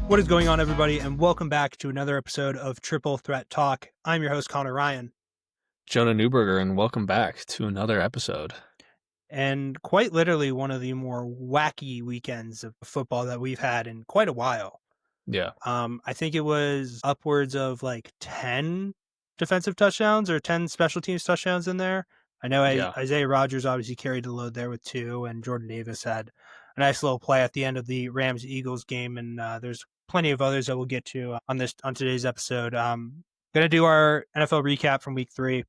What is going on, everybody, and welcome back to another episode of Triple Threat Talk. I'm your host, Connor Ryan. Jonah Newberger, and welcome back to another episode. And quite literally one of the more wacky weekends of football that we've had in quite a while. Yeah. I think it was upwards of like 10 defensive touchdowns or 10 special teams touchdowns in there. I know Isaiah Rodgers obviously carried the load there with 2, and Jordan Davis had a nice little play at the end of the Rams-Eagles game, and there's plenty of others that we'll get to on today's episode. Going to do our NFL recap from week 3,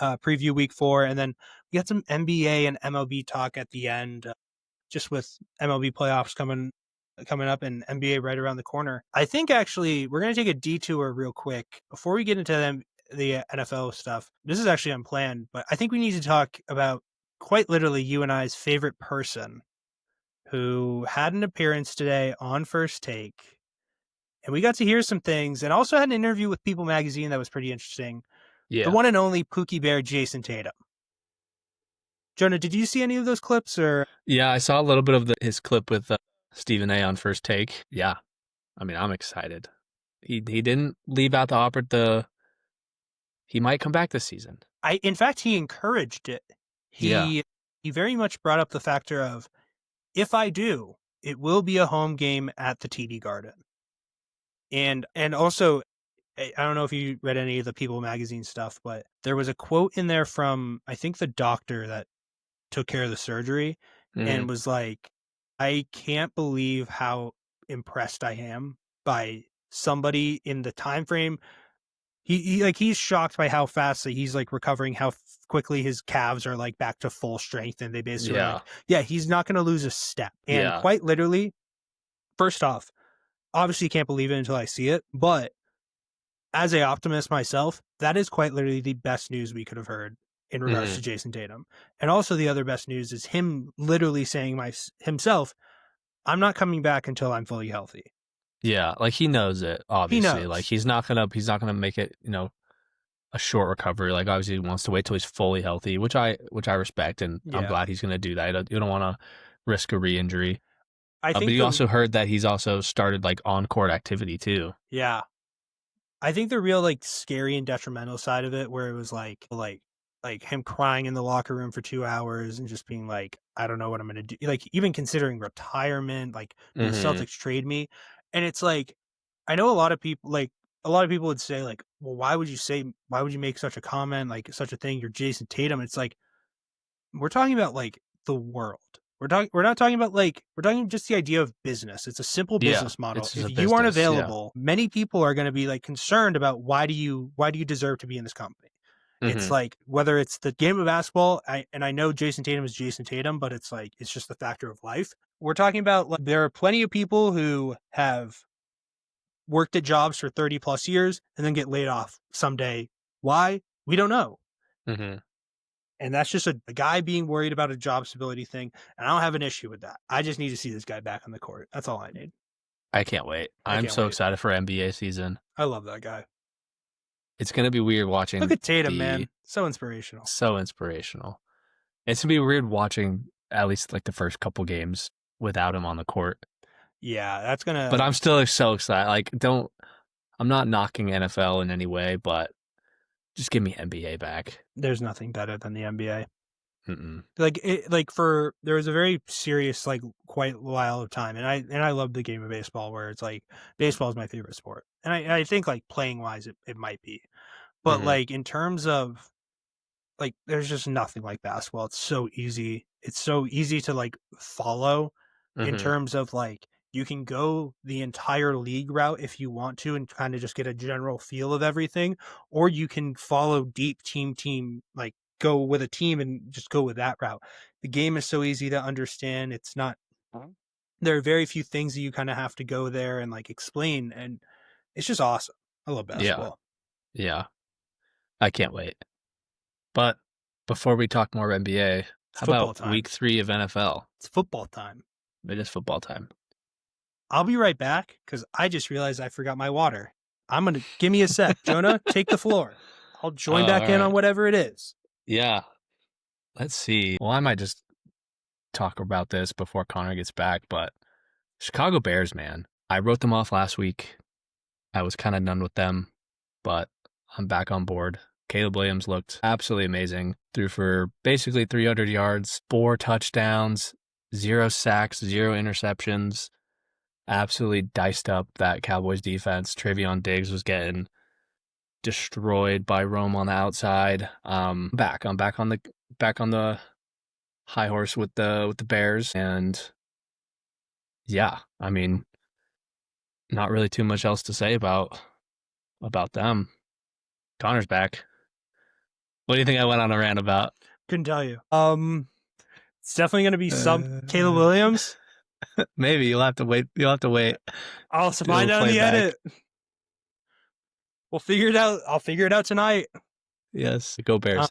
preview week 4, and then we got some NBA and MLB talk at the end, just with MLB playoffs coming up and NBA right around the corner. I think actually we're going to take a detour real quick before we get into the NFL stuff. This is actually unplanned, but I think we need to talk about quite literally you and I's favorite person who had an appearance today on First Take. And we got to hear some things, and also had an interview with People Magazine that was pretty interesting. Yeah. The one and only Pookie Bear Jason Tatum. Jonah, did you see any of those clips? Or Yeah, I saw a little bit of his clip with Stephen A. on First Take. Yeah. I mean, I'm excited. He didn't leave out he might come back this season. In fact, he encouraged it. He very much brought up the factor of, if I do, it will be a home game at the TD Garden. And also, I don't know if you read any of the People Magazine stuff, but there was a quote in there from, I think, the doctor that took care of the surgery, and was like, I can't believe how impressed I am by somebody in the time frame. He's shocked by how fast he's like recovering, how quickly his calves are like back to full strength, and they basically he's not going to lose a step. And quite literally, first off, obviously can't believe it until I see it, but as an optimist myself, that is quite literally the best news we could have heard in regards to Jason Tatum. And also the other best news is him literally saying himself, I'm not coming back until I'm fully healthy. Yeah, like he knows it, obviously. He knows. Like he's not gonna make it, a short recovery. Like obviously he wants to wait till he's fully healthy, which I respect, and I'm glad he's gonna do that. You don't want to risk a re-injury. But you also heard that he's also started like on-court activity too. Yeah. I think the real like scary and detrimental side of it, where it was like him crying in the locker room for 2 hours and just being like, I don't know what I'm going to do. Like even considering retirement, like the Celtics trade me. And it's like, I know a lot of people would say like, well, why would you make such a comment, like such a thing? You're Jason Tatum. It's like, we're talking about like the world. We're talking just the idea of business. It's a simple business model. If you aren't available, many people are going to be like concerned about why do you deserve to be in this company? It's like, whether it's the game of basketball, I know Jason Tatum is Jason Tatum, but it's like, it's just the factor of life. We're talking about, like, there are plenty of people who have worked at jobs for 30 plus years and then get laid off someday. Why? We don't know. And that's just a guy being worried about a job stability thing. And I don't have an issue with that. I just need to see this guy back on the court. That's all I need. I can't wait. I'm so excited for NBA season. I love that guy. It's going to be weird watching. Look at Tatum, man. So inspirational. So inspirational. It's going to be weird watching at least like the first couple games without him on the court. Yeah, that's going to... But I'm still so excited. Like, I'm not knocking NFL in any way, but just give me NBA back. There's nothing better than the NBA. There was a very serious, like, quite while of time, and I love the game of baseball, where it's like, baseball is my favorite sport, and I think like playing wise it might be, but like in terms of like, there's just nothing like basketball. It's so easy to like follow, in terms of like, you can go the entire league route if you want to and kind of just get a general feel of everything, or you can follow deep team, like go with a team and just go with that route. The game is so easy to understand. It's not, there are very few things that you kind of have to go there and like explain, and it's just awesome. I love basketball. Yeah. I can't wait. But before we talk more NBA, how about week 3 of NFL? It's football time. It is football time. I'll be right back, because I just realized I forgot my water. Give me a sec. Jonah, take the floor. I'll join back in on whatever it is. Yeah. Let's see. Well, I might just talk about this before Connor gets back, but Chicago Bears, man. I wrote them off last week. I was kind of done with them, but I'm back on board. Caleb Williams looked absolutely amazing. Threw for basically 300 yards, 4 touchdowns, 0 sacks, 0 interceptions. Absolutely diced up that Cowboys defense. Travion Diggs was getting destroyed by Rome on the outside. I'm back on the high horse with the Bears, and yeah, I mean, not really too much else to say about them. Connor's back. What do you think I went on a rant about? Couldn't tell you. It's definitely going to be some Caleb Williams. Maybe you'll have to wait. I'll find out in the edit. We'll figure it out. I'll figure it out tonight. Yes, go Bears.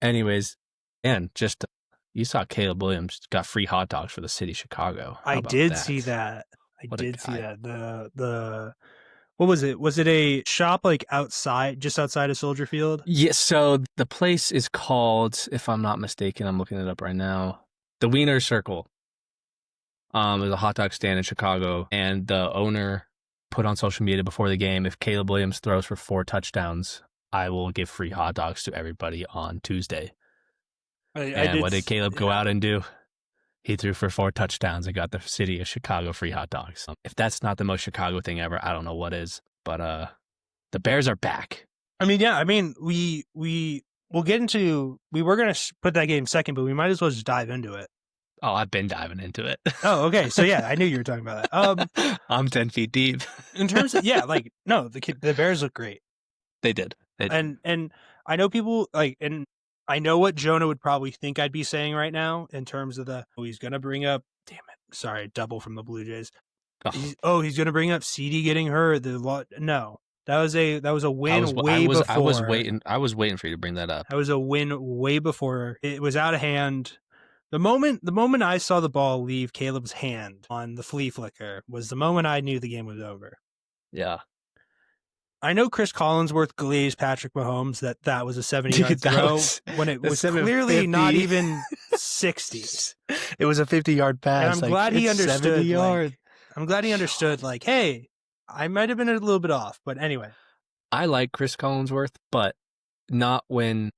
Anyways, and just you saw Caleb Williams got free hot dogs for the city of Chicago. I did see that. I did see that. The what was it? Was it a shop like outside, just outside of Soldier Field? Yes. So the place is called, if I'm not mistaken, I'm looking it up right now, the Wiener Circle. There's a hot dog stand in Chicago, and the owner put on social media before the game, if Caleb Williams throws for 4 touchdowns, I will give free hot dogs to everybody on Tuesday. What did Caleb go out and do? He threw for 4 touchdowns and got the city of Chicago free hot dogs. If that's not the most Chicago thing ever, I don't know what is. But the Bears are back. I mean, yeah. I mean, we'll get into. We were gonna put that game second, but we might as well just dive into it. Oh, I've been diving into it. Oh, okay. So yeah, I knew you were talking about that. I'm 10 feet deep. In terms of the Bears look great. They did. And I know people and I know what Jonah would probably think I'd be saying right now in terms of he's gonna bring up. Damn it! Sorry, double from the Blue Jays. He's gonna bring up CD getting hurt. No, that was a win before. I was waiting for you to bring that up. That was a win way before it was out of hand. The moment I saw the ball leave Caleb's hand on the flea flicker was the moment I knew the game was over. Yeah. I know Chris Collinsworth glazed Patrick Mahomes that was a 70-yard throw when it was clearly not even 60. It was a 50-yard pass. And I'm glad he understood. I'm glad he understood, hey, I might have been a little bit off. But anyway. I like Chris Collinsworth, but not when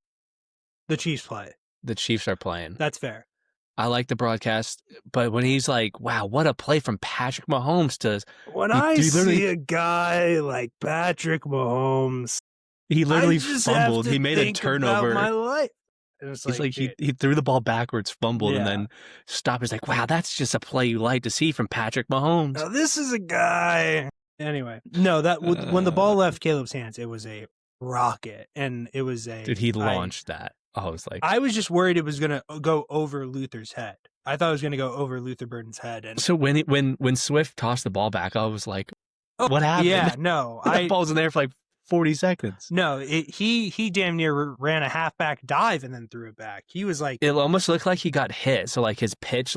the Chiefs play. The Chiefs are playing. That's fair. I like the broadcast, but when he's like, wow, what a play from Patrick Mahomes when I see a guy like Patrick Mahomes, he literally fumbled. He made a turnover. My life. He's he threw the ball backwards, fumbled, and then stopped. He's like, wow, that's just a play you like to see from Patrick Mahomes. Now, this is a guy. Anyway, no, when the ball left Caleb's hands, it was a rocket, and it was Dude, he launched that. I was just worried it was going to go over Luther's head. I thought it was going to go over Luther Burden's head. And so when Swift tossed the ball back, I was like, what happened? Yeah, no. That ball's in there for 40 seconds. No, he damn near ran a halfback dive and then threw it back. He was like... It almost looked like he got hit. So his pitch,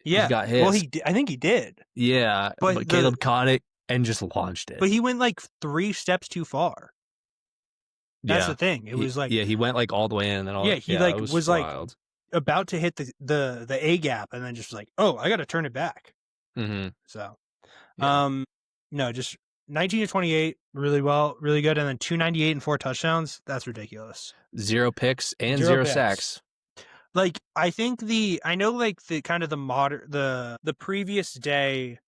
he got hit. Well, I think he did. Yeah, but Caleb caught it and just launched it. But he went 3 steps too far. That's the thing. It was he went all the way in and all. Yeah, he was wild. About to hit the A gap and then just I got to turn it back. Mm-hmm. So, no, just 19 to 28, really well, really good, and then 298 and 4 touchdowns. That's ridiculous. 0 picks and 0 sacks. I think the kind of the previous day.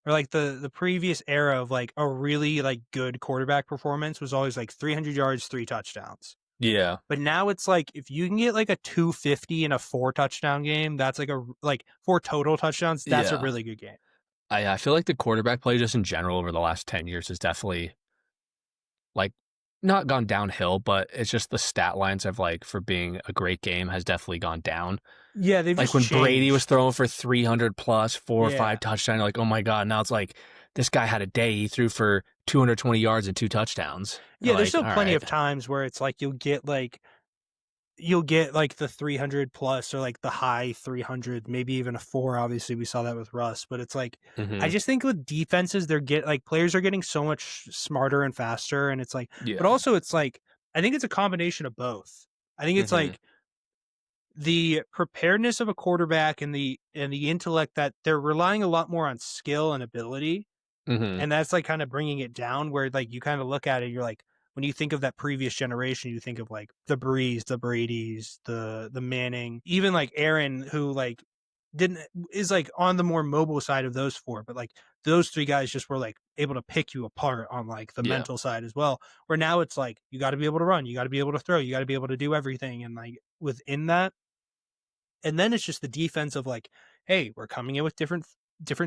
Or the previous era of a really good quarterback performance was always 300 yards, 3 touchdowns. Yeah. But now it's if you can get a 250 in a 4 touchdown game, that's 4 total touchdowns. That's a really good game. I feel like the quarterback play just in general over the last 10 years is definitely not gone downhill, but it's just the stat lines of for being a great game has definitely gone down. Yeah, they've when changed. Brady was throwing for 300 plus, 4 or 5 touchdowns, you're oh my God, now it's this guy had a day. He threw for 220 yards and 2 touchdowns. Yeah, there's still plenty of times where it's you'll get the 300 plus or the high 300, maybe even a 4. Obviously, we saw that with Russ, but it's mm-hmm. I just think with defenses, players are getting so much smarter and faster, and it's but also it's I think it's a combination of both. I think it's the preparedness of a quarterback and the intellect that they're relying a lot more on skill and ability. Mm-hmm. And that's like kind of bringing it down where like you kind of look at it, you're like, when you think of that previous generation, you think of like the Brees, the Brady's, the Manning, even like Aaron, who like didn't is like on the more mobile side of those four, but like those three guys just were like able to pick you apart on like the Yeah. mental side as well. Where now it's like you got to be able to run, you got to be able to throw, you got to be able to do everything, and like within that, and then it's just the defense of like, hey, we're coming in with different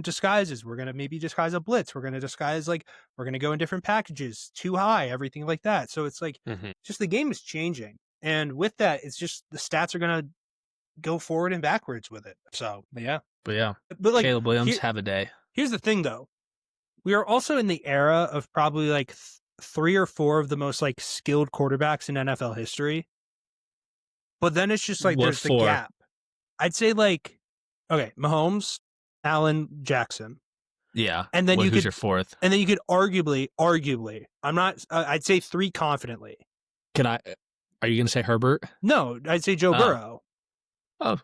disguises. We're gonna maybe disguise a blitz. We're gonna disguise like we're gonna go in different packages, too high, everything like that. So it's like Mm-hmm. just the game is changing, and with that, it's just the stats are gonna go forward and backwards with it. So yeah, But like Caleb Williams have a day. here's the thing though, we are also in the era of probably like three or four of the most like skilled quarterbacks in NFL history. But then it's just like What there's the for? gap. I'd say like, okay, Mahomes, Allen, Jackson. Yeah. And then who's your fourth? And then you could arguably, I'm not, I'd say three confidently. Are you going to say Herbert? No, I'd say Joe Burrow. Oh,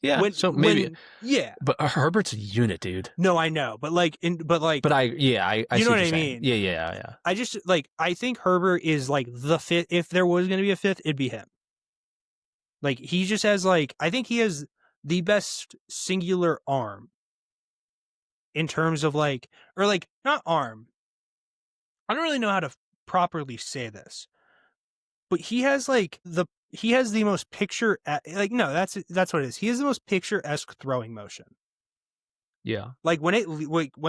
yeah. Maybe. Yeah. But Herbert's a unit, dude. No, I know. But I you know what I mean? Yeah. I just like, I think Herbert is like the fifth. If there was going to be a fifth, it'd be him. Like he just has like, I think he has the best singular arm in terms of like, or like not arm. I don't really know how to properly say this, but he has like he has the most like, no, that's what it is. He has the most picturesque throwing motion. Yeah. Like when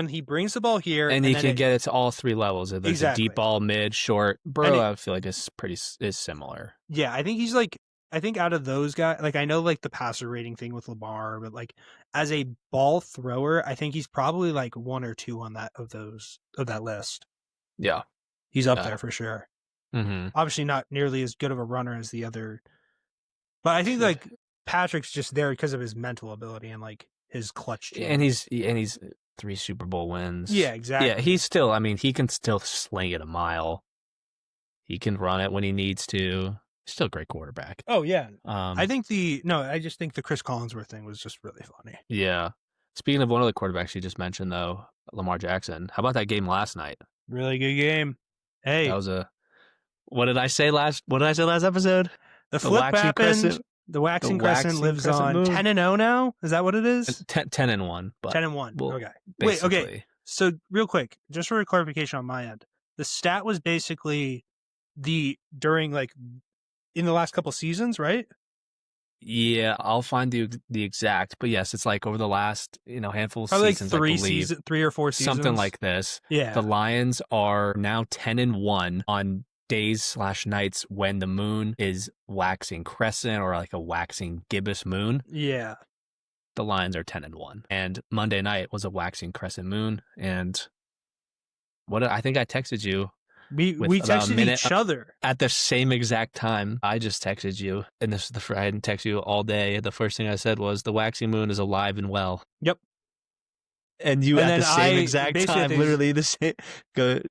he brings the ball here, and he can get it to all three levels. There's exactly. a deep ball, mid, short. Burrow, I feel like is similar. Yeah, I think he's like, I think out of those guys, like I know like the passer rating thing with Lamar, but like as a ball thrower, I think he's probably like one or two on that of that list. Yeah, he's up there for sure. Mm-hmm. Obviously not nearly as good of a runner as the other, but I think like Patrick's just there because of his mental ability and like his clutch team. And he's 3 Super Bowl wins. Yeah, exactly. Yeah, he's still. I mean, he can still sling it a mile. He can run it when he needs to. Still a great quarterback. Oh yeah. I just think the Chris Collinsworth thing was just really funny. Yeah. Speaking of one of the quarterbacks you just mentioned though, Lamar Jackson. How about that game last night? Really good game. Hey. That was what did I say last episode? The flip happened. The waxing crescent lives on. 10-0 now? Is that what it is? 10-1. 10-1. Okay. Wait, okay. So real quick, just for a clarification on my end, the stat was basically during like in the last couple seasons, right? Yeah, I'll find the exact, but yes, it's like over the last handful of seasons, like 3 or 4 seasons, something like this. Yeah, the Lions are now 10-1 on days/nights when the moon is waxing crescent or like a waxing gibbous moon. Yeah, the Lions are 10-1, and Monday night was a waxing crescent moon. And I think I texted you. We texted each other at the same exact time. I just texted you, and I hadn't texted you all day. The first thing I said was the waxing moon is alive and well. Yep. And you at the same exact time, literally the same, go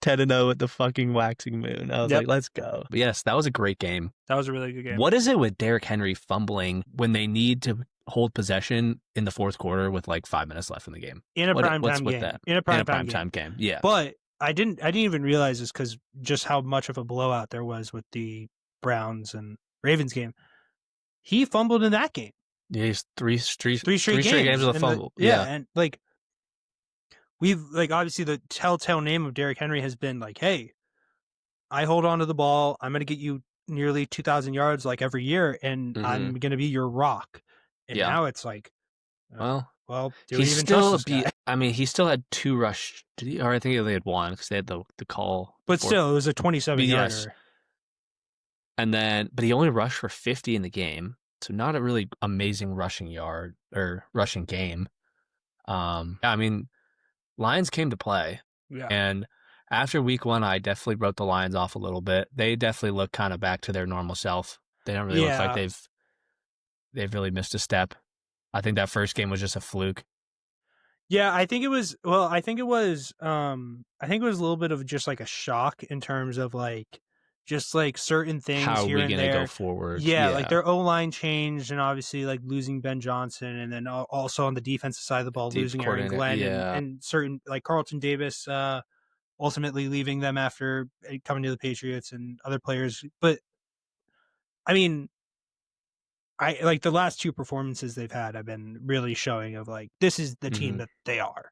10-0 with the fucking waxing moon. I was like, let's go. But yes, that was a great game. That was a really good game. What is it with Derrick Henry fumbling when they need to hold possession in the fourth quarter with like 5 minutes left in the game? In a primetime game. In a primetime game. Yeah. But I didn't even realize this because just how much of a blowout there was with the Browns and Ravens game. He fumbled in that game. Yeah, he's three straight games with a fumble. And like we've like obviously the telltale name of Derrick Henry has been like, hey, I hold on to the ball. I'm going to get you nearly 2,000 yards like every year, and I'm going to be your rock. And now it's like, well, do we even trust this guy? I mean, he still had 2 rush. Did he? Or I think they had 1 because they had the call. But still, it was a 27-yarder. But he only rushed for 50 in the game, so not a really amazing rushing yard or rushing game. I mean, Lions came to play, and after week 1, I definitely wrote the Lions off a little bit. They definitely look kind of back to their normal self. They don't really look like they've really missed a step. I think that first game was just a fluke. Yeah, I think it was a little bit of just like a shock in terms of like just like certain things How are here we and gonna go there. forward? Yeah, like Yeah. their O-line changed, and obviously like losing Ben Johnson, and then also on the defensive side of the ball Deep losing Aaron coordinator. Glenn, Yeah. and certain like Carlton Davis ultimately leaving them after coming to the Patriots and other players. But I mean, I like the last two performances they've had have been really showing of like this is the team Mhm. that they are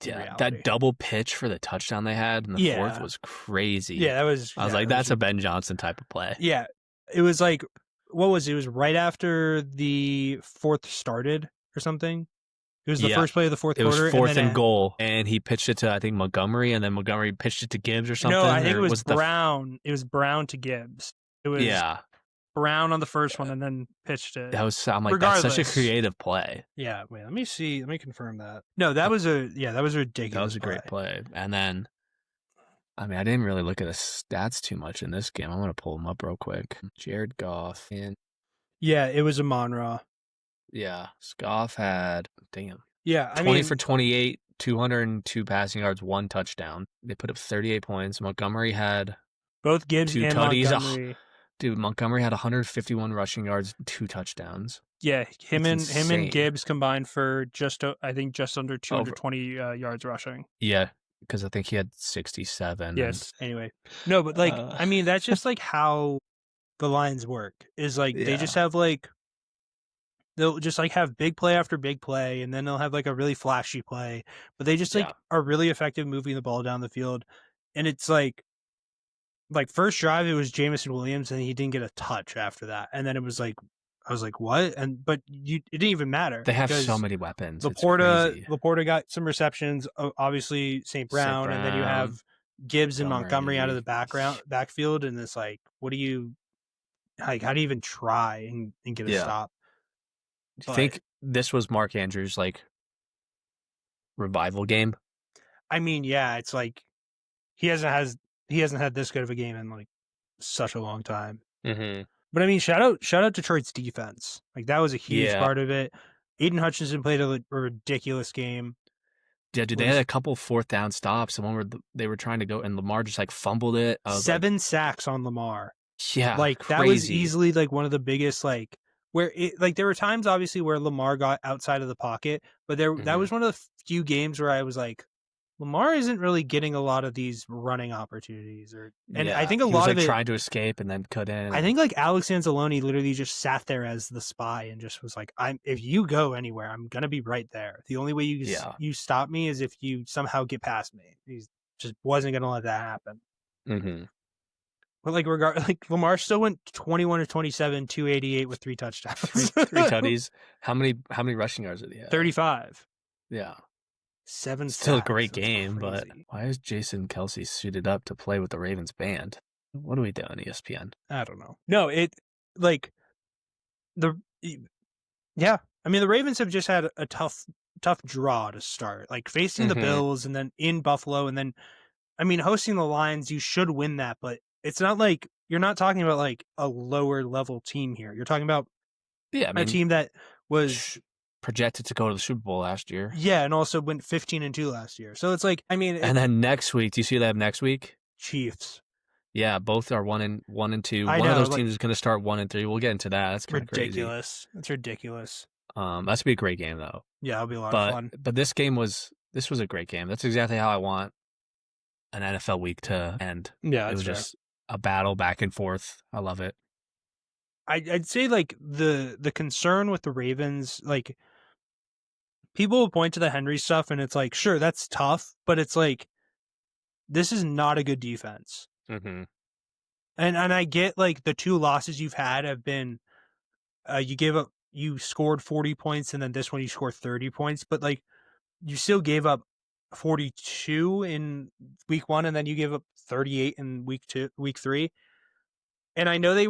in Yeah, that reality. double pitch for the touchdown they had in the 4th Yeah. was crazy. Yeah, that was I was like, that was "That's a Ben Johnson type of play." yeah. It was like what was it? It was right after the fourth started or something. It was the Yeah. first play of the fourth It was quarter, and 4th then and goal, and he pitched it to, I think, Montgomery, and then Montgomery pitched it to Gibbs or no, I something, think it or was was it the f Brown. It was Brown to Gibbs. It was Yeah. Brown on the first one, and then pitched it. That was I'm like, "That's such a Regardless, creative play." yeah. Wait, let me see. Let me confirm that. No, that was a that was a That was ridiculous a play. great play, and then I mean, I didn't really look at his stats too much in this game. I'm gonna pull him up real quick. Jared Goff and Yeah, it was a Monra. yeah, Goff had Yeah, I 20 mean, for 28, 202 passing yards, 1 touchdown. They put up 38 points. Montgomery had both Gibbs 2 and tutties. Ugh, Montgomery. dude, Montgomery had 151 rushing yards, 2 touchdowns. Yeah, him That's and insane. Gibbs combined for I think just under Over 220 yards rushing. Yeah, because I think he had 67 and Yes. Anyway, no, but like uh, I mean that's just like how the Lions work. Is like they just yeah, have like they'll just like have big play after big play, and then they'll have like a really flashy play, but they just yeah. like are really effective moving the ball down the field, and it's like first drive it was Jameson Williams and he didn't get a touch after that, and then it was like I was like what, and but it didn't even matter They have so because many weapons. It's Laporta crazy. Laporta got some receptions, obviously St. St. Brown, and then you Brown, have Gibbs and Montgomery out of Montgomery. the backfield, and it's like what do you like how do you even try and get a Yeah. stop? Do you But think this was Mark Andrews' like revival game? I mean, yeah, it's like he hasn't had this good of a game in like such a long time. Mm-hmm. But I mean, shout out Detroit's defense. Like that was a huge Yeah. part of it. Aiden Hutchinson played a ridiculous game. Yeah, dude, they had Was a couple 4th down stops, the one where they were trying to go, and Lamar just like fumbled it. I was like, 7 sacks on Lamar. yeah, Like that was crazy. easily like one of the biggest like where it like there were times obviously where Lamar got outside of the pocket, but that Mm-hmm. was one of the few games where I was like Lamar isn't really getting a lot of these running opportunities and I Yeah, think a he was lot like of it trying to escape and then couldn't. I think like Alex Anzalone literally just sat there as the spy and just was like, "I'm if you go anywhere, I'm gonna be right there. The only way Yeah. you stop me is if you somehow get past me." He just wasn't gonna let that happen. Mm-hmm. But like like Lamar still went 21 or 27, 288 with 3 Three touchdowns, three tutties. How many rushing yards did he have? 35, Yeah. 7 Still a sacks. great That's game, but crazy. why is Jason Kelsey suited up to play with the Ravens band? What are we doing, ESPN? I don't know. No, it like the yeah. I mean, the Ravens have just had a tough draw to start. Like facing the Mm-hmm. Bills and then in Buffalo and then I mean, hosting the Lions, you should win that, but it's not like you're not talking about like a lower level team here. You're talking about Yeah, I a mean, team that was projected to go to the Super Bowl last year. yeah, and also went 15-2 last year. So it's like, I mean, And then next week, do you see they have next week? Chiefs. Yeah, both are 1-2. I One of know, those like teams is going to start 1-3. We'll get into that. That's kind of crazy. ridiculous. That's ridiculous. That's be a great game though. Yeah, it'll be a lot of But fun. this was a great game. That's exactly how I want an NFL week to end. Yeah, It that's was fair. just a battle back and forth. I love it. I'd say like the concern with the Ravens, like people will point to the Henry stuff and it's like, sure, that's tough, but it's like this is not a good defense. Mm-hmm. And I get like the 2 losses you've had have been you scored 40 points and then this one you scored 30 points, but like you still gave up 42 in week 1 and then you gave up 38 in week 3. And I know they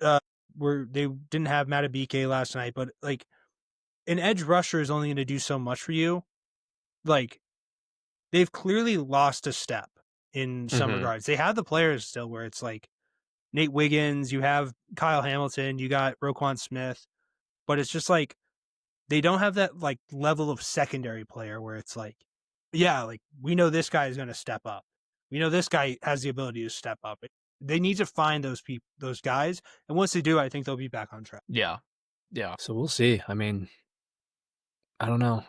uh they didn't have Matabike last night, but like an edge rusher is only going to do so much for you. Like they've clearly lost a step in some Mm-hmm. regards. They have the players still where it's like Nate Wiggins, you have Kyle Hamilton, you got Roquan Smith, but it's just like they don't have that like level of secondary player where it's like, yeah, like we know this guy is going to step up. We know this guy has the ability to step up. they need to find those guys, and once they do, I think they'll be back on track. Yeah. So we'll see. I mean, I don't know.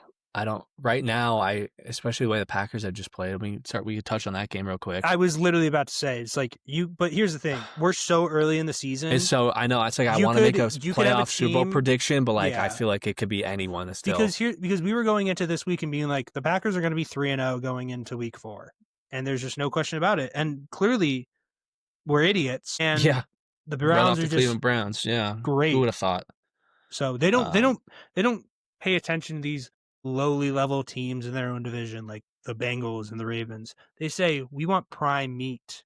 Right now, especially the way the Packers have just played. We could touch on that game real quick. I was literally about to say, it's like but here's the thing. We're so early in the season. And so I know it's like I want to make a playoff Super Bowl prediction, but like I feel like it could be anyone still. Because we were going into this week and being like, the Packers are going to be 3-0 going into week 4. And there's just no question about it. And clearly we're idiots. And the Browns are just Cleveland Browns. Yeah. Great. Who would have thought? So they don't pay attention to these lowly level teams in their own division, like the Bengals and the Ravens. They say, we want prime meat.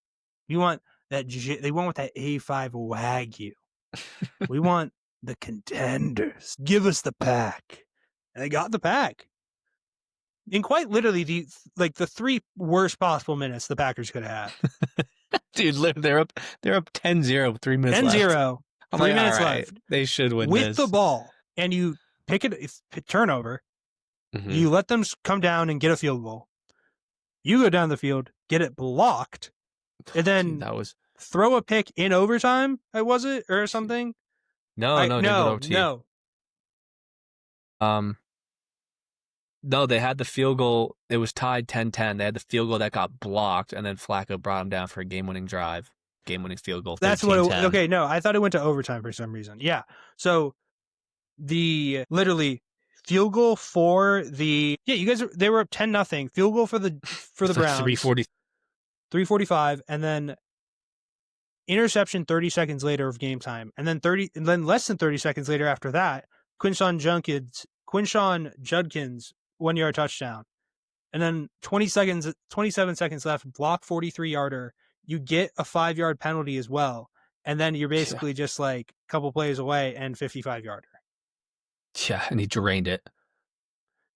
We want they want that A5 Wagyu. We want the contenders. Give us the pack. And they got the pack. In quite literally the 3 worst possible minutes the Packers could have had. Dude, they're up 10-0 with 3 minutes left. 10-0. 3 minutes left. They should win with the ball, and you pick it turnover. Mm-hmm. You let them come down and get a field goal. You go down the field, get it blocked, and then throw a pick in overtime. Was it or something? No. No, they had the field goal. It was tied 10-10. They had the field goal that got blocked, and then Flacco brought him down for a game-winning drive, game-winning field goal. That's what it, okay, no, I thought it went to overtime for some reason. Yeah. So literally field goal for they were up 10-0. Field goal for the Browns. 3:45, and then interception 30 seconds later of game time. And then less than 30 seconds later after that, Quinshon Judkins 1-yard touchdown. And then 27 seconds left, block 43-yarder. You get a 5-yard penalty as well. And then you're basically just like a couple plays away and 55-yarder. Yeah, and he drained it.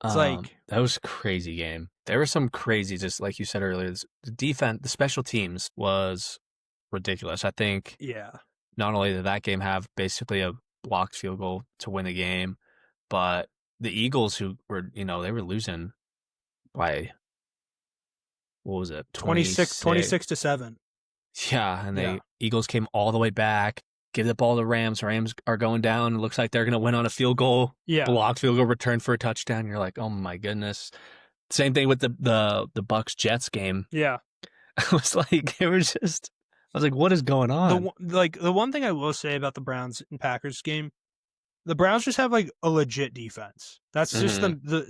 It's like that was a crazy game. There were some crazy, just like you said earlier, the defense, the special teams was ridiculous. I think not only did that game have basically a blocked field goal to win the game, but the Eagles, who were, they were losing by, what was it? 26-7. Yeah, and the Eagles came all the way back, give the ball to Rams. Rams are going down. It looks like they're going to win on a field goal. Yeah. Blocked field goal, return for a touchdown. You're like, oh my goodness. Same thing with the Bucks-Jets game. Yeah. I was like, I was like, what is going on? The one thing I will say about the Browns and Packers game, the Browns just have like a legit defense. That's just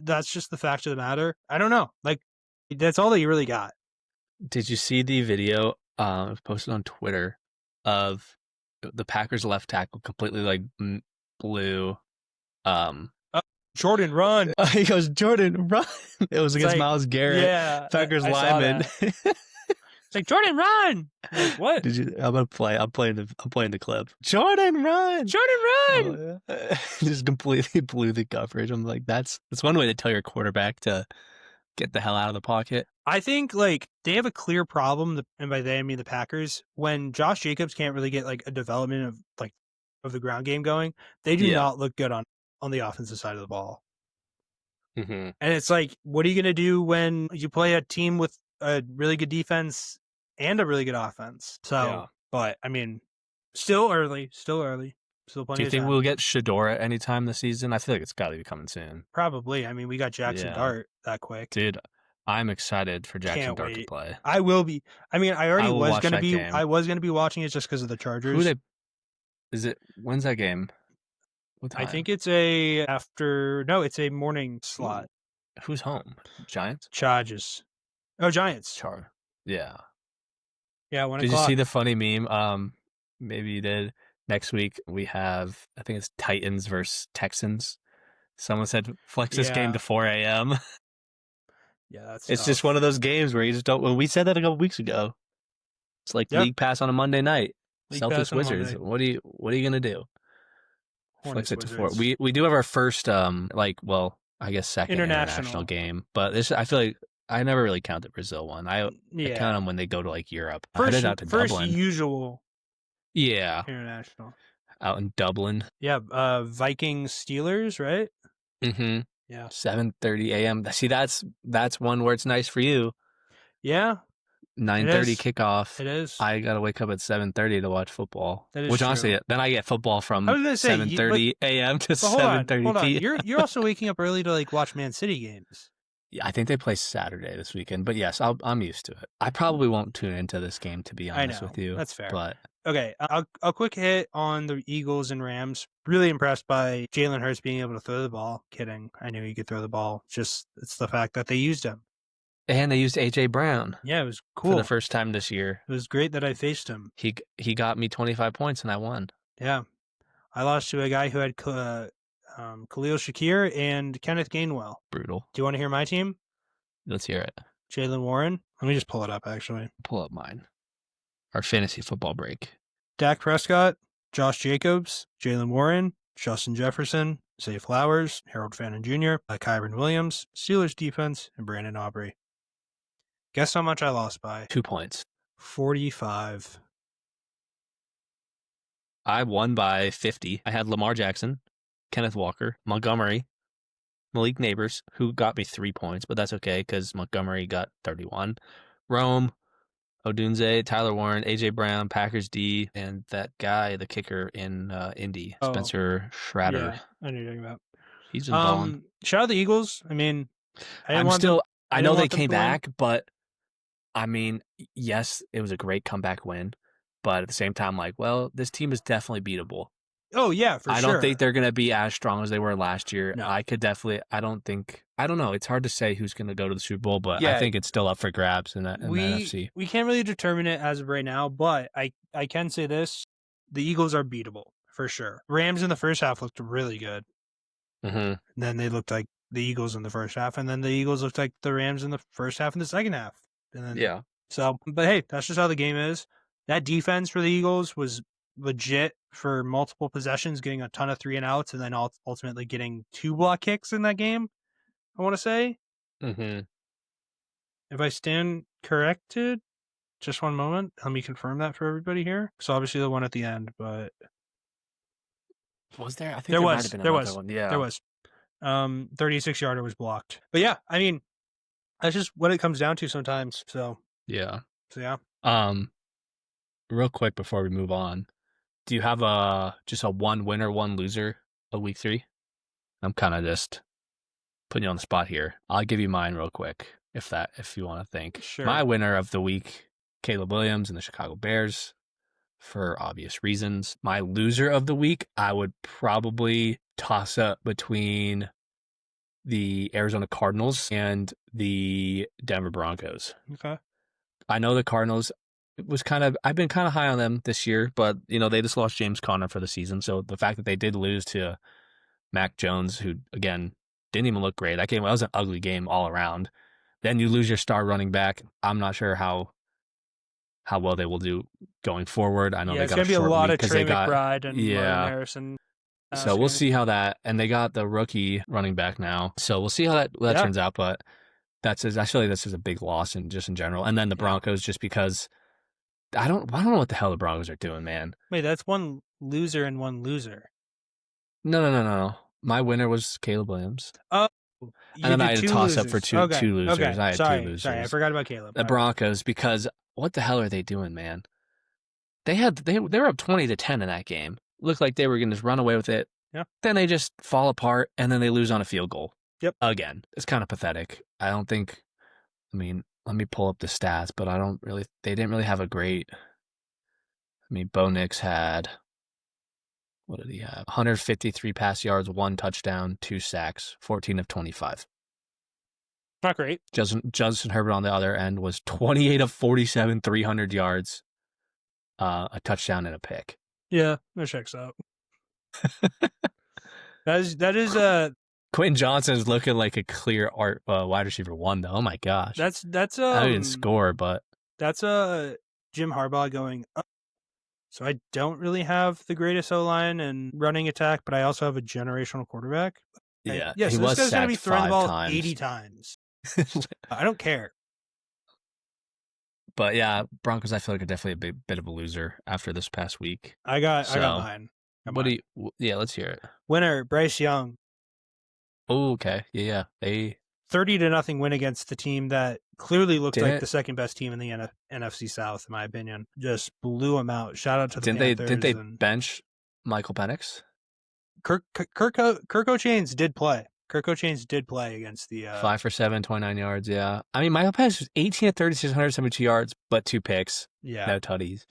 that's just the fact of the matter. I don't know. Like, that's all that you really got. Did you see the video posted on Twitter of the Packers left tackle completely like blew? Jordan, run! He goes, Jordan, run! It was against Myles Garrett. Yeah, Packers lineman. It's like, Jordan, run! Like, what? I'm playing the clip. Jordan, run! Jordan, run! Oh, yeah. Just completely blew the coverage. I'm like, that's one way to tell your quarterback to get the hell out of the pocket. I think like they have a clear problem, and by they I mean the Packers. When Josh Jacobs can't really get like a development of the ground game going, they do not look good on the offensive side of the ball. Mm-hmm. And it's like, what are you going to do when you play a team with a really good defense and a really good offense? So, but I mean, still early. Still plenty of time. Do you think we'll get Shedeur at any time this season? I feel like it's got to be coming soon. Probably. I mean, we got Jackson Dart that quick. Dude, I'm excited for Jackson Dart to play. I will be. I mean, I was going to be. I was going to be watching it just because of the Chargers. When's that game? What time? I think it's it's a morning slot. Who's home? Giants? Chargers. Oh, Giants. Yeah. Yeah, 1 o'clock. Did you see the funny meme? Maybe you did. Next week we have, I think it's Titans versus Texans. Someone said flex this game to 4 a.m. Yeah, that's it's just one of those games where you just don't. When we said that a couple weeks ago, it's like League Pass on a Monday night. Celtics Wizards. What are you gonna do? Flex it to 4. We do have our first second international game, but I feel like I never really count the Brazil one. I count them when they go to like Europe. First Dublin. Usual. Yeah. International. Out in Dublin. Yeah. Vikings Steelers, right? Mm-hmm. Yeah. 7:30 a.m. See, that's one where it's nice for you. Yeah. 9:30 kickoff. It is. I gotta wake up at 7:30 to watch football. That is which true. Honestly, then I get football I from was gonna say 7:30 a.m. to but hold on, 7:30 hold on. p.m. You're also waking up early to like watch Man City games. Yeah, I think they play Saturday this weekend, but yes, I'm used to it. I probably won't tune into this game, to be honest with you. That's fair. But okay, I'll quick hit on the Eagles and Rams. Really impressed by Jalen Hurts being able to throw the ball. Kidding, I knew he could throw the ball. It's the fact that they used him. And they used AJ Brown. Yeah, it was cool for the first time this year. It was great that I faced him. He got me 25 points and I won. Yeah, I lost to a guy who had Khalil Shakir and Kenneth Gainwell. Brutal. Do you want to hear my team? Let's hear it. Jalen Warren. Let me just pull it up, actually. Pull up mine. Our fantasy football break. Dak Prescott, Josh Jacobs, Jalen Warren, Justin Jefferson, Zay Flowers, Harold Fannin Jr., Kyron Williams, Steelers defense, and Brandon Aubrey. Guess how much I lost by? 2 points. 45. I won by 50. I had Lamar Jackson, Kenneth Walker, Montgomery, Malik Neighbors, who got me 3 points, but that's okay because Montgomery got 31. Rome, Odunze, Tyler Warren, AJ Brown, Packers D, and that guy, the kicker in Indy, Spencer Schrader. Yeah, I know you're talking about. He's been balling. Shout out the Eagles. I mean, I know they came back, but I mean, yes, it was a great comeback win, but at the same time, like, well, this team is definitely beatable. Oh, yeah, for sure. I don't think they're going to be as strong as they were last year. No. I don't know. It's hard to say who's going to go to the Super Bowl, but I think it's still up for grabs in the NFC. We can't really determine it as of right now, but I can say this. The Eagles are beatable, for sure. Rams in the first half looked really good. Mm-hmm. Then they looked like the Eagles in the first half, and then the Eagles looked like the Rams in the first half and the second half. And then, yeah. So, but hey, that's just how the game is. That defense for the Eagles was legit for multiple possessions, getting a ton of 3 and outs, and then ultimately getting 2 block kicks in that game, I want to say. Mm-hmm. If I stand corrected, just one moment. Let me confirm that for everybody here. So obviously the one at the end, but was there? I think there might have been another one. Yeah, there was. 36-yarder was blocked. But yeah, I mean, that's just what it comes down to sometimes. So yeah. Real quick before we move on, do you have just a one winner, one loser of week 3? I'm kind of just putting you on the spot here. I'll give you mine real quick if you want to think. Sure. My winner of the week, Caleb Williams and the Chicago Bears, for obvious reasons. My loser of the week, I would probably toss up between the Arizona Cardinals and the Denver Broncos. Okay. I know the Cardinals I've been kind of high on them this year, but they just lost James Conner for the season. So the fact that they did lose to Mac Jones, who again didn't even look great. That was an ugly game all around. Then you lose your star running back. I'm not sure how well they will do going forward. I know they got a short week. It's going to be a lot of Trey McBride and Marvin Harrison. So we'll see how that, and they got the rookie running back now. So we'll see how that turns out. But I feel like this is a big loss in general. And then the Broncos, just because I don't know what the hell the Broncos are doing, man. Wait, that's one loser and one loser. No. My winner was Caleb Williams. Oh, and then I had a toss up for two losers. Okay. I had 2 losers. Sorry, I forgot about Caleb. The Broncos, because what the hell are they doing, man? They were up 20-10 in that game. Looked like they were going to just run away with it. Yeah. Then they just fall apart, and then they lose on a field goal. Yep. Again, it's kind of pathetic. Let me pull up the stats, but they didn't really have a great. Bo Nix had, what did he have? 153 pass yards, 1 touchdown, 2 sacks, 14 of 25. Not great. Justin Herbert on the other end was 28 of 47, 300 yards, a touchdown and a pick. Yeah, that checks out. that is Quentin Johnson is looking like a clear wide receiver 1 though. Oh my gosh. That's I didn't score, but that's Jim Harbaugh going up. So I don't really have the greatest O-line and running attack, but I also have a generational quarterback. Yeah, so this guy's going to be throwing the ball times. 80 times. I don't care. But yeah, Broncos I feel like are definitely a bit of a loser after this past week. I got mine. Let's hear it. Winner, Bryce Young. Oh, okay. Yeah. They 30-0 win against the team that clearly looked like the Didn't second best team in the NFC South, in my opinion. Just blew them out. Shout out to the Panthers. didn't they bench Michael Penix? Kirk O'Chains did play. Kirk O'Chains did play against the 5 for 7, 29 yards. Yeah, I mean Michael Penix was 18 at 36, 172 yards, but 2 picks. Yeah, no tutties.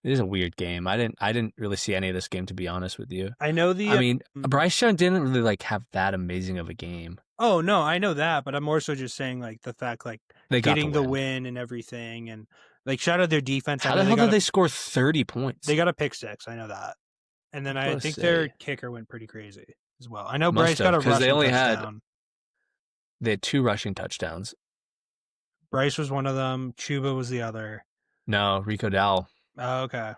It is a weird game. I didn't really see any of this game, to be honest with you. I know I mean, Bryce Young didn't really like have that amazing of a game. Oh no, I know that, but I'm more so just saying like the fact like they getting the win and everything, and like shout out their defense. How the hell did they score 30 points? They got a pick 6. I know that, and then I think their kicker went pretty crazy as well. I know Bryce got a rushing touchdown. They had 2 rushing touchdowns. Bryce was one of them. Chuba was the other. No, Rico Dowell. Oh, okay.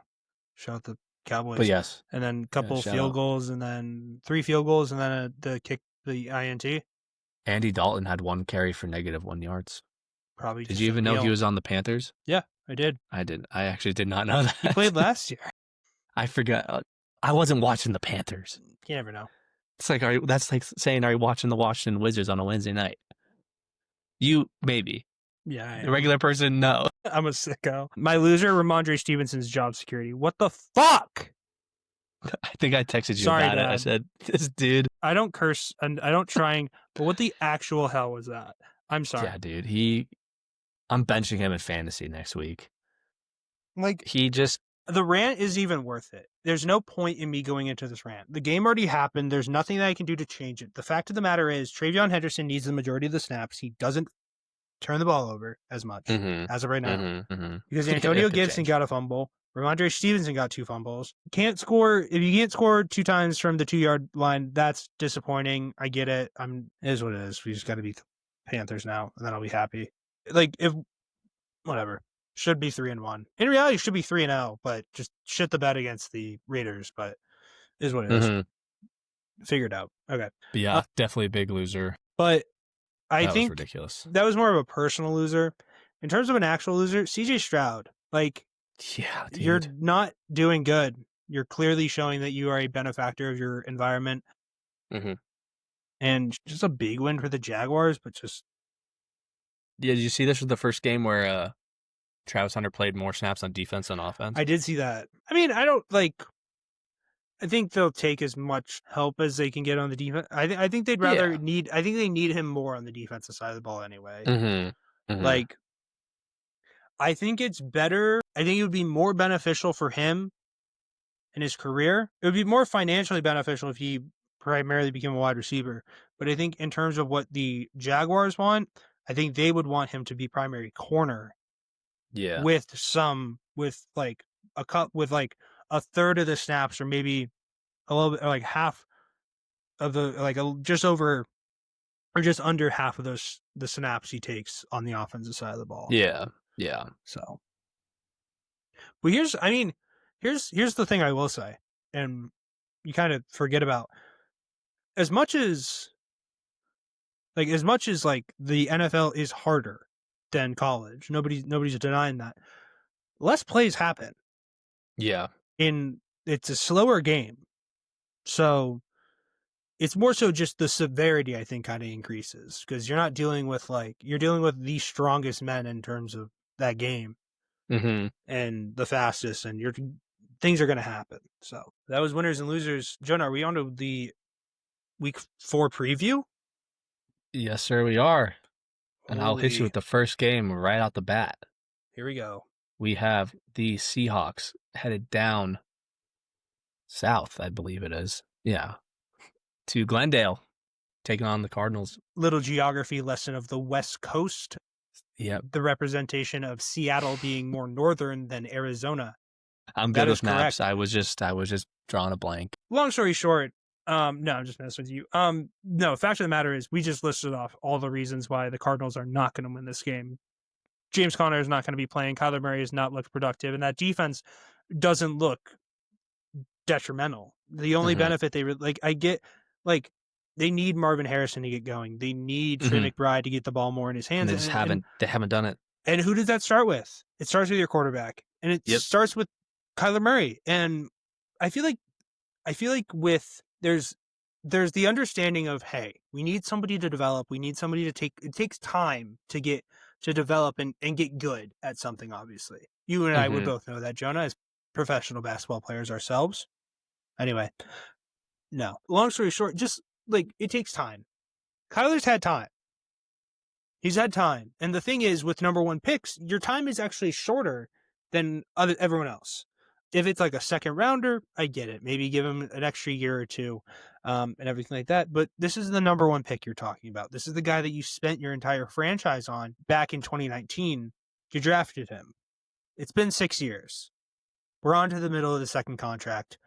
Shout out the Cowboys. But yes. And then a couple field goals, and then 3 field goals, and then the kick, the INT. Andy Dalton had 1 carry for -1 yards. Probably. Did you even know he was on the Panthers? Yeah, I did. I did. I actually did not know that. He played last year. I forgot. I wasn't watching the Panthers. You never know. It's like, that's like saying, are you watching the Washington Wizards on a Wednesday night? You, maybe. Yeah. The regular person, no. I'm a sicko. My loser, Ramondre Stevenson's job security. What the fuck? I think I texted you about it. I said, this dude. I don't curse and I don't trying, but what the actual hell was that? I'm sorry. Yeah, dude. I'm benching him in fantasy next week. Like, the rant is even worth it. There's no point in me going into this rant. The game already happened. There's nothing that I can do to change it. The fact of the matter is, Travion Henderson needs the majority of the snaps. He doesn't turn the ball over as much as of right now. Because Antonio Gibson got a fumble. Ramondre Stevenson got 2 fumbles. If you can't score 2 times from the 2-yard line, that's disappointing. I get it. It is what it is. We just got to beat the Panthers now, and then I'll be happy. Whatever. Should be 3-1. In reality, it should be 3-0, but just shit the bed against the Raiders, but it is what it is. Figured out. Okay. But yeah, definitely a big loser. But I think was ridiculous. That was more of a personal loser. In terms of an actual loser, CJ Stroud. Yeah, dude. You're not doing good. You're clearly showing that you are a benefactor of your environment. And just a big win for the Jaguars, but just... Yeah, did you see this was the first game where Travis Hunter played more snaps on defense than offense? I did see that. I mean, I think they'll take as much help as they can get on the defense. I think they'd rather I think they need him more on the defensive side of the ball anyway. I think it's better. I think it would be more beneficial for him in his career. It would be more financially beneficial if he primarily became a wide receiver. But I think in terms of what the Jaguars want, I think they would want him to be primary corner. Yeah. With a third of the snaps, or maybe a little bit, like half of the, just over or just under half of the snaps he takes on the offensive side of the ball. Yeah. So, but here's the thing I will say, and you kind of forget about, as much as the NFL is harder than college. Nobody's denying that. Less plays happen. Yeah. It's a slower game. So it's more so just the severity, I think, kind of increases, because you're not dealing with you're dealing with the strongest men in terms of that game and the fastest, and things are going to happen. So that was winners and losers. Jonah, are we on to the week 4 preview? Yes, sir, we are. And I'll hit you with the first game right out the bat. Here we go. We have the Seahawks headed down south, I believe it is. Yeah. To Glendale, taking on the Cardinals. Little geography lesson of the West Coast. Yep. The representation of Seattle being more northern than Arizona. I'm good with maps. I was just drawing a blank. Long story short, no, I'm just messing with you. No, fact of the matter is we just listed off all the reasons why the Cardinals are not going to win this game. James Conner is not going to be playing. Kyler Murray has not looked productive, and that defense doesn't look detrimental. The only benefit they need Marvin Harrison to get going. They need Trey McBride to get the ball more in his hands. And they haven't done it. And who does that start with? It starts with your quarterback, and it starts with Kyler Murray. And I feel like there's the understanding of, hey, we need somebody to develop. We need somebody to take. It takes time to get to develop and get good at something. Obviously, you and I would Mhm. both know that, Jonah, as professional basketball players ourselves. Anyway, no. Long story short, just like it takes time. Kyler's had time. He's had time. And the thing is, with number one picks, your time is actually shorter than everyone else. If it's like a second rounder, I get it. Maybe give him an extra year or two and everything like that. But this is the number one pick you're talking about. This is the guy that you spent your entire franchise on back in 2019. You drafted him. It's been 6 years. We're on to the middle of the second contract.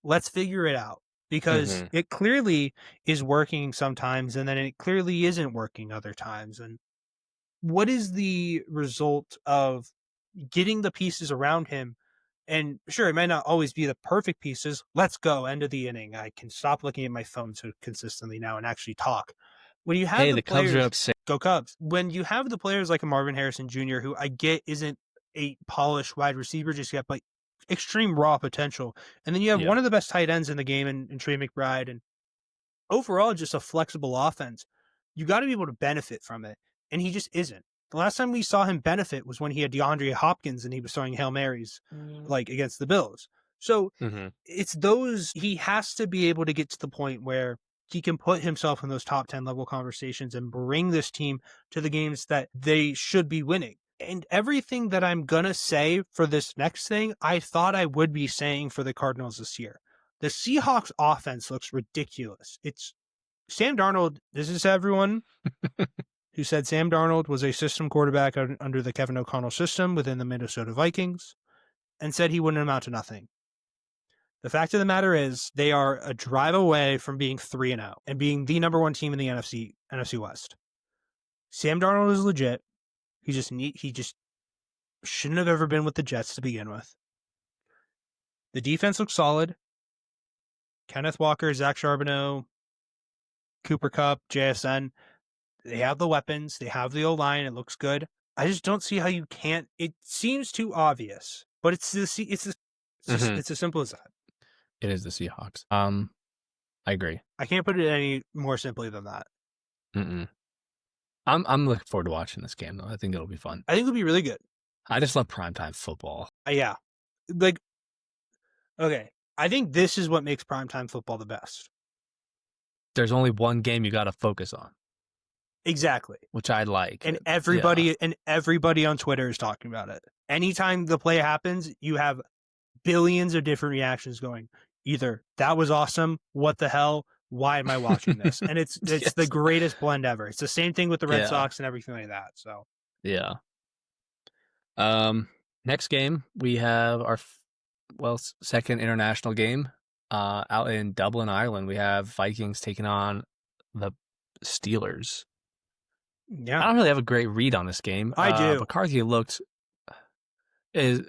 Let's figure it out because Mhm. it clearly is working sometimes and then it clearly isn't working other times. And what is the result of getting the pieces around him? And sure, it might not always be the perfect pieces. Let's go. End of the inning. I can stop looking at my phone so consistently now and actually talk. When you have Hey, the the Cubs are players, up 6. go Cubs. When you have the players like a Marvin Harrison Jr., who I get isn't a polished wide receiver just yet, but extreme raw potential. And then you have Yeah. one of the best tight ends in the game in Trey McBride and overall just a flexible offense. You got to be able to benefit from it. And he just isn't. The last time we saw him benefit was when he had DeAndre Hopkins and he was throwing Hail Marys like against the Bills. So Mhm. it's those, he has to be able to get to the point where he can put himself in those top 10 level conversations and bring this team to the games that they should be winning. And everything that I'm going to say for this next thing, I thought I would be saying for the Cardinals this year. The Seahawks offense looks ridiculous. It's Sam Darnold. This is everyone who said Sam Darnold was a system quarterback under the Kevin O'Connell system within the Minnesota Vikings and said he wouldn't amount to nothing. The fact of the matter is they are a drive away from being 3-0 and being the number one team in the NFC West. Sam Darnold is legit. He just shouldn't have ever been with the Jets to begin with. The defense looks solid. Kenneth Walker, Zach Charbonneau, Cooper Kupp, JSN. They have the weapons. They have the O-line. It looks good. I just don't see how you can't. It seems too obvious, but it's Mhm. as simple as that. It is the Seahawks. I agree. I can't put it any more simply than that. Mm-mm. I'm looking forward to watching this game though. I think it'll be fun. I think it'll be really good. I just love primetime football. Yeah, like okay. I think this is what makes primetime football the best. There's only one game you got to focus on. Exactly. Which I like. And Yeah. everybody on Twitter is talking about it. Anytime the play happens, you have billions of different reactions going. Either that was awesome, what the hell, why am I watching this? And it's the Yes. greatest blend ever. It's the same thing with the Red Yeah. Sox and everything like that. So Yeah. Next game we have our second international game. Out in Dublin, Ireland, we have Vikings taking on the Steelers. yeah, I don't really have a great read on this game. I do. McCarthy is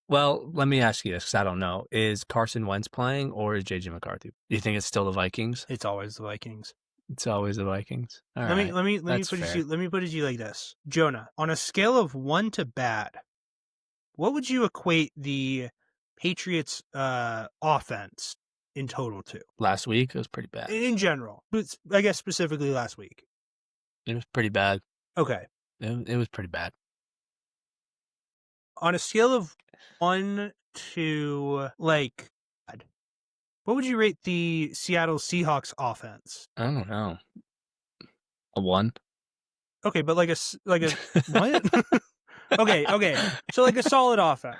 well. Let me ask you this because I don't know: is Carson Wentz playing or is JJ McCarthy? Do you think it's still the Vikings? It's always the Vikings. It's always the Vikings. All Let me right, let me let me that's put it to fair. you, let me put it to you like this. Jonah, on a scale of 1 to bad, what would you equate the Patriots offense in total to? Last week it was pretty bad. In general, but I guess specifically last week. It was pretty bad. Okay. It was pretty bad. On a scale of 1 to like what would you rate the Seattle Seahawks offense? I don't know. A 1. Okay, but like a what? Okay. So like a solid offense.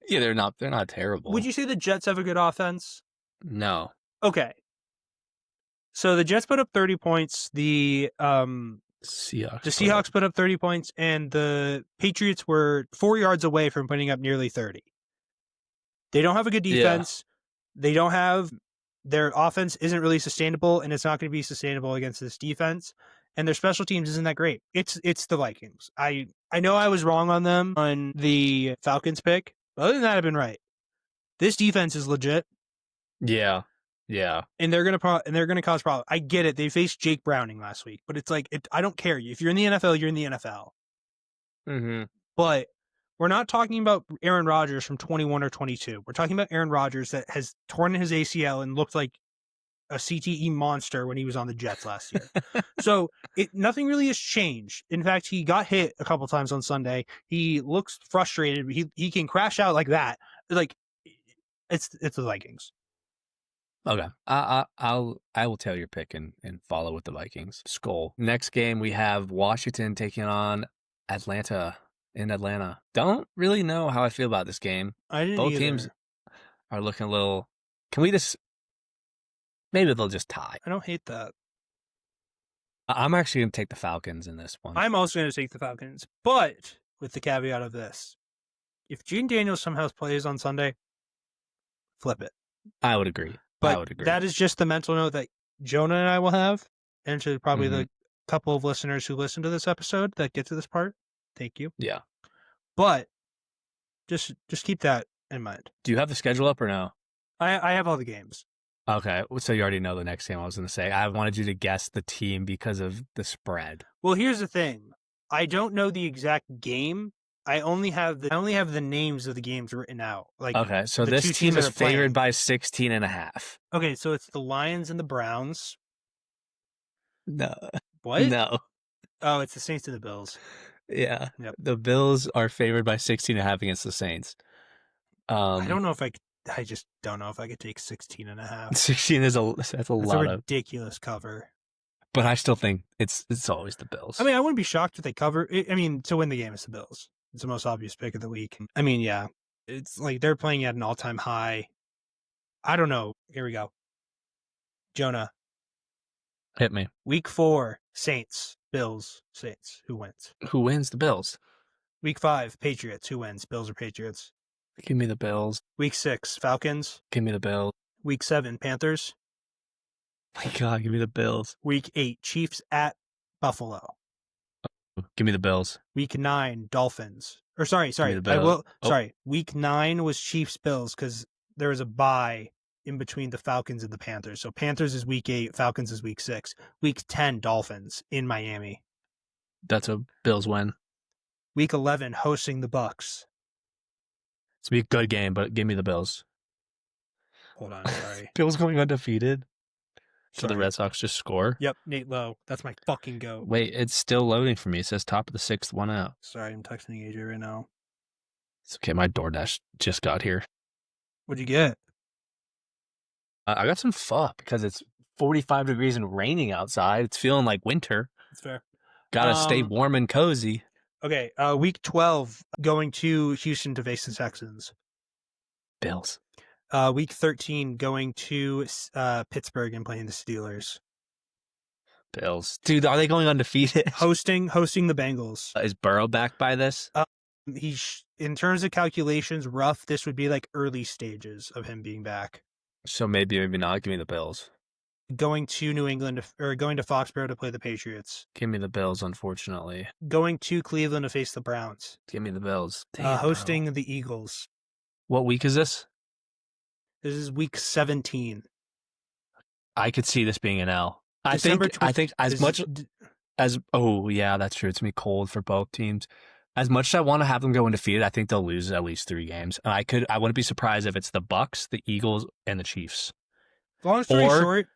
Yeah, they're not terrible. Would you say the Jets have a good offense? No. Okay. So the Jets put up 30 points. The Seahawks put up 30 points, and the Patriots were 4 yards away from putting up nearly 30. They don't have a good defense. Yeah. They don't have their offense isn't really sustainable, and it's not going to be sustainable against this defense. And their special teams isn't that great. It's the Vikings. I know I was wrong on them on the Falcons pick, but other than that, I've been right. This defense is legit. Yeah. And they're gonna cause problems. I get it. They faced Jake Browning last week, but it's like I don't care. If you're in the NFL, you're in the NFL. Mm-hmm. But we're not talking about Aaron Rodgers from 21 or 22. We're talking about Aaron Rodgers that has torn his ACL and looked like a CTE monster when he was on the Jets last year. So nothing really has changed. In fact, he got hit a couple times on Sunday. He looks frustrated. He can crash out like that. Like it's the Vikings. Okay. I will tell your pick and follow with the Vikings. Skull. Next game we have Washington taking on Atlanta in Atlanta. Don't really know how I feel about this game. I didn't Both either. teams are looking a little. Can we just maybe they'll just tie? I don't hate that. I'm actually going to take the Falcons in this one. I'm also going to take the Falcons, but with the caveat of this. If Gene Daniels somehow plays on Sunday, flip it. I would agree. But that is just the mental note that Jonah and I will have, and to probably the couple of listeners who listen to this episode that get to this part. Thank you. Yeah. But just keep that in mind. Do you have the schedule up or no? I have all the games. Okay, so you already know the next game I was going to say. I wanted you to guess the team because of the spread. Well, here's the thing. I don't know the exact game. I only have the names of the games written out. Like, okay, so this team is favored by 16.5. Okay, so it's the Lions and the Browns. No. What? No. Oh, it's the Saints and the Bills. Yeah. Yep. The Bills are favored by 16.5 against the Saints. I don't know if I just don't know if I could take 16.5. 16 is that's a lot of ridiculous cover. But I still think it's always the Bills. I mean, I wouldn't be shocked if they cover. I mean, to win the game, it's the Bills. It's the most obvious pick of the week. I mean, yeah, it's like they're playing at an all-time high. I don't know. Here we go. Jonah. Hit me. Week 4, Saints, Bills, Saints. Who wins? Who wins? The Bills. Week 5, Patriots. Who wins? Bills or Patriots? Give me the Bills. Week 6, Falcons. Give me the Bills. Week 7, Panthers. My God, give me the Bills. Week 8, Chiefs at Buffalo. Give me the Bills. Week 9, Dolphins. Or sorry. Week 9 was Chiefs Bills because there was a bye in between the Falcons and the Panthers. So Panthers is week 8, Falcons is week 6. Week 10, Dolphins in Miami. That's a Bills win. Week 11, hosting the Bucks. It's be a good game, but give me the Bills. Hold on, sorry. Bills going undefeated. So the Red Sox just score? Yep, Nate Lowe. That's my fucking goat. Wait, it's still loading for me. It says top of the 6th, 1 out. Sorry, I'm texting AJ right now. It's okay. My DoorDash just got here. What'd you get? I got some pho because it's 45 degrees and raining outside. It's feeling like winter. That's fair. Gotta stay warm and cozy. Okay, week 12, going to Houston to face the Texans. Bills. Week 13, going to Pittsburgh and playing the Steelers. Bills. Dude, are they going undefeated? Hosting the Bengals. Is Burrow back by this? In terms of calculations, rough, this would be like early stages of him being back. So maybe not. Give me the Bills. Going to New England, or going to Foxborough to play the Patriots. Give me the Bills, unfortunately. Going to Cleveland to face the Browns. Give me the Bills. Damn, hosting the Eagles. What week is this? This is week 17. I could see this being an L. I think as much as yeah, that's true. It's gonna be cold for both teams. As much as I want to have them go undefeated, I think they'll lose at least 3 games. And I wouldn't be surprised if it's the Bucks, the Eagles, and the Chiefs. Long story short,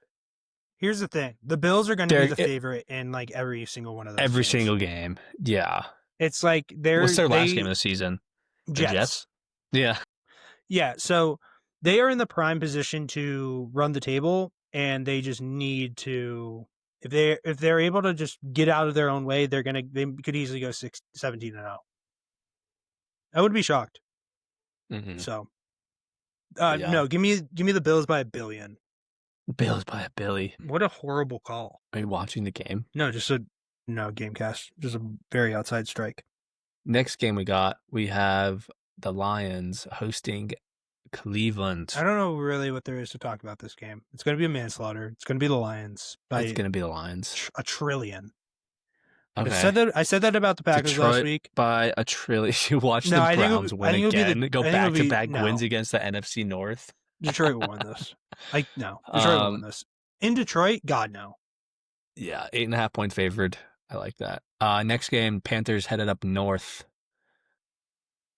here's the thing: the Bills are going to be the favorite in like every single one of those. Every single game, yeah. It's like what's their last game of the season? Jets. Yeah. Yeah. So they are in the prime position to run the table, and they just need to. If they're able to just get out of their own way, they could easily go 17-0. I would be shocked. Mm-hmm. So, no, give me the Bills by $1 billion. Bills by $1 billion. What a horrible call. Are you watching the game? No, Gamecast. Just a very outside strike. Next game we have the Lions hosting Cleveland. I don't know really what there is to talk about this game. It's going to be a manslaughter. It's going to be the Lions. It's going to be the Lions. A trillion. Okay. I said that about the Packers Detroit last week. By a trillion. You watch the Browns win again. Go back-to-back wins against the NFC North. Detroit will win this. No. Detroit will win this. In Detroit? God, no. Yeah, 8.5-point favored. I like that. Next game, Panthers headed up north.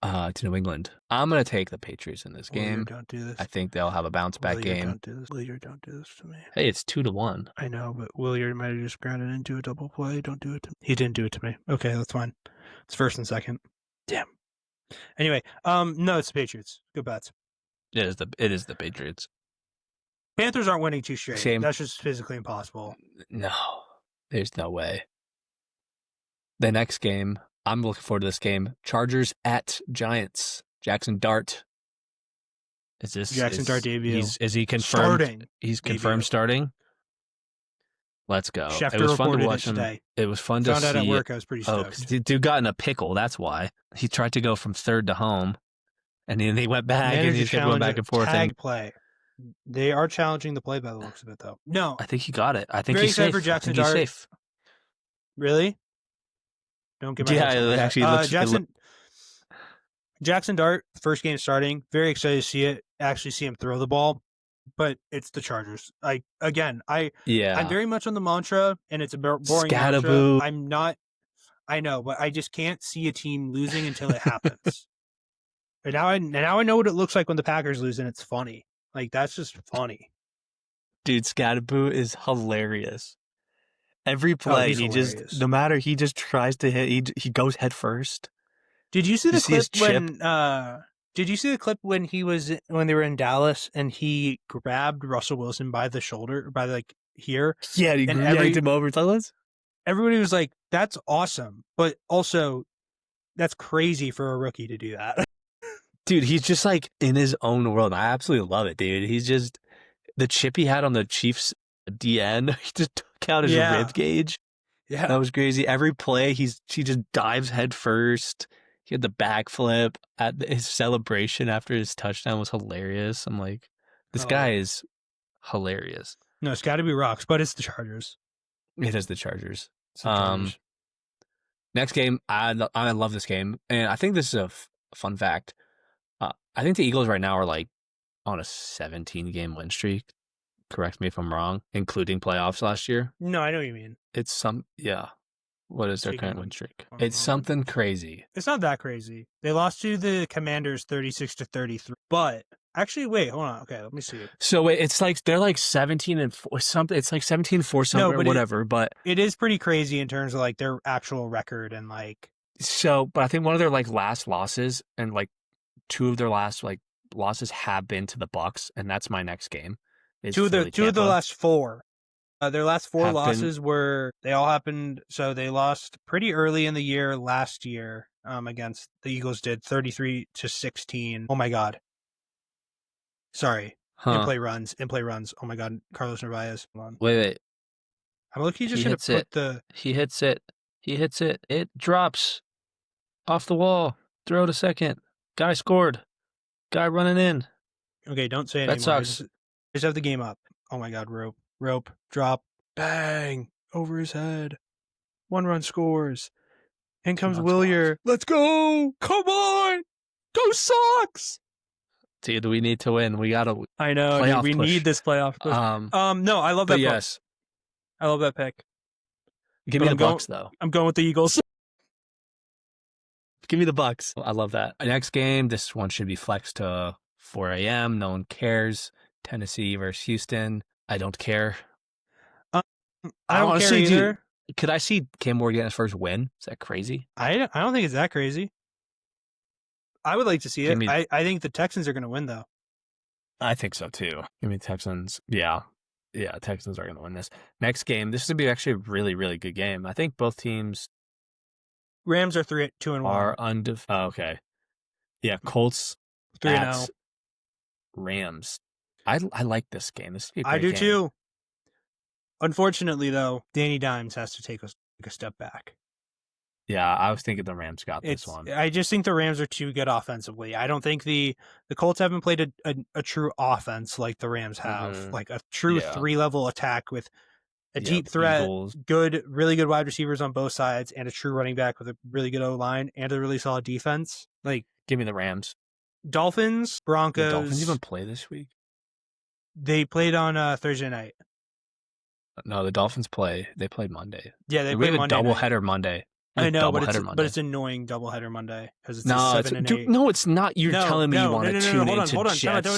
To New England. I'm gonna take the Patriots in this game. Don't do this. I think they'll have a bounce back game. Don't do this. Don't do this to me. Hey, it's 2-1. I know, but Williard might have just grounded into a double play. Don't do it to me. He didn't do it to me. Okay, that's fine. It's first and second. Damn. Anyway, no, it's the Patriots. Good bets. It is the Patriots. Panthers aren't winning 2 straight. Same. That's just physically impossible. No, there's no way. The next game, I'm looking forward to this game. Chargers at Giants. Jackson Dart. Is this Jackson Dart debut? Is he confirmed? Starting. He's confirmed starting. Let's go. Schefter it was fun to reported watch it him. today. It was fun to see. Found out at work. I was pretty stoked. Dude got in a pickle. That's why he tried to go from third to home, and then he went back, and he just kept going back and forth. Tag play. They are challenging the play by the looks of it, though. No, I think he got it. I think very he's safe. For Jackson I think he's Dart. safe. Really? Don't get my it actually looks. Jackson Dart, first game starting. Very excited to see it. Actually, see him throw the ball. But it's the Chargers. I'm very much on the mantra, and it's a boring mantra. I'm not. I know, but I just can't see a team losing until it happens. And now I know what it looks like when the Packers lose, and it's funny. Like, that's just funny. Dude, Scatterboo is hilarious. Every play, he just tries to hit. He goes head first. Did you see the clip when? Did you see the clip when they were in Dallas and he grabbed Russell Wilson by the shoulder, here? Yeah, he yanked him over. Everybody was like, "That's awesome," but also, that's crazy for a rookie to do that. Dude, he's just like in his own world. I absolutely love it, dude. He's just the chip he had on the Chiefs DN. He just took out his rib cage. Yeah, that was crazy. Every play, he just dives head first. He had the backflip at his celebration after his touchdown was hilarious. I'm like, this guy is hilarious. No, it's got to be rocks, but it's the Chargers. It is the Chargers. Next game, I love this game, and I think this is a fun fact. I think the Eagles right now are like on a 17-game win streak. Correct me if I'm wrong, including playoffs last year. No, I know what you mean. It's What is their current win streak? It's something crazy. It's not that crazy. They lost to the Commanders 36-33. But actually, wait, hold on. Okay, let me see. So wait, it's like they're like 17-4 something. It's like 17-4 something or whatever. But it is pretty crazy in terms of like their actual record and like. So, but I think one of their like last losses and like 2 of their last like losses have been to the Bucks, and that's my next game. Two of the last 4. Their last 4 losses they all happened. So they lost pretty early in the year last year against the Eagles. Did 33-16. Oh my God. Sorry. In play runs. Oh my God. Carlos Narvaez. Wait. I'm looking. Just gonna put the. He hits it. It drops off the wall. Throw to second. Guy scored. Guy running in. Okay, don't say it anymore. That sucks. Just have the game up. Oh my God, rope, drop, bang, over his head. 1 run scores. In comes Willier. Let's go! Come on! Go Sox! Dude, we need to win. We gotta. I know. Dude, we need this playoff push. No, I love that. Yes, I love that pick. Give me the Bucks, though. I'm going with the Eagles. Give me the Bucks. I love that. Next game, this one should be flexed to 4 a.m. No one cares. Tennessee versus Houston. I don't care. I don't care either. Dude, could I see Cam Ward getting his first win? Is that crazy? I don't think it's that crazy. I would like to see it. I think the Texans are going to win, though. I think so, too. Give me Texans. Yeah, Texans are going to win this. Next game, this is going to be actually a really, really good game. I think both teams... Rams are 2-1. Are undefeated. Oh, okay. Yeah, Colts 3-0. Rams. I like this game. This would be a great I do game. Too. Unfortunately, though, Danny Dimes has to take a step back. Yeah, I was thinking the Rams got this one. I just think the Rams are too good offensively. I don't think the Colts haven't played a true offense like the Rams have, like a true 3-level attack with a deep threat, Eagles. really good wide receivers on both sides, and a true running back with a really good O-line and a really solid defense. Like, give me the Rams. Dolphins, Broncos. The Dolphins even play this week? They played on Thursday night. No, the Dolphins play. They played Monday. Yeah, they played Monday. We have a doubleheader Monday. I know, but Doubleheader Monday. it's annoying doubleheader Monday because it's a No, 7 and 8. no, it's not. You're No, telling me you no, want no, to no, no, tune hold on, into hold on, Jets.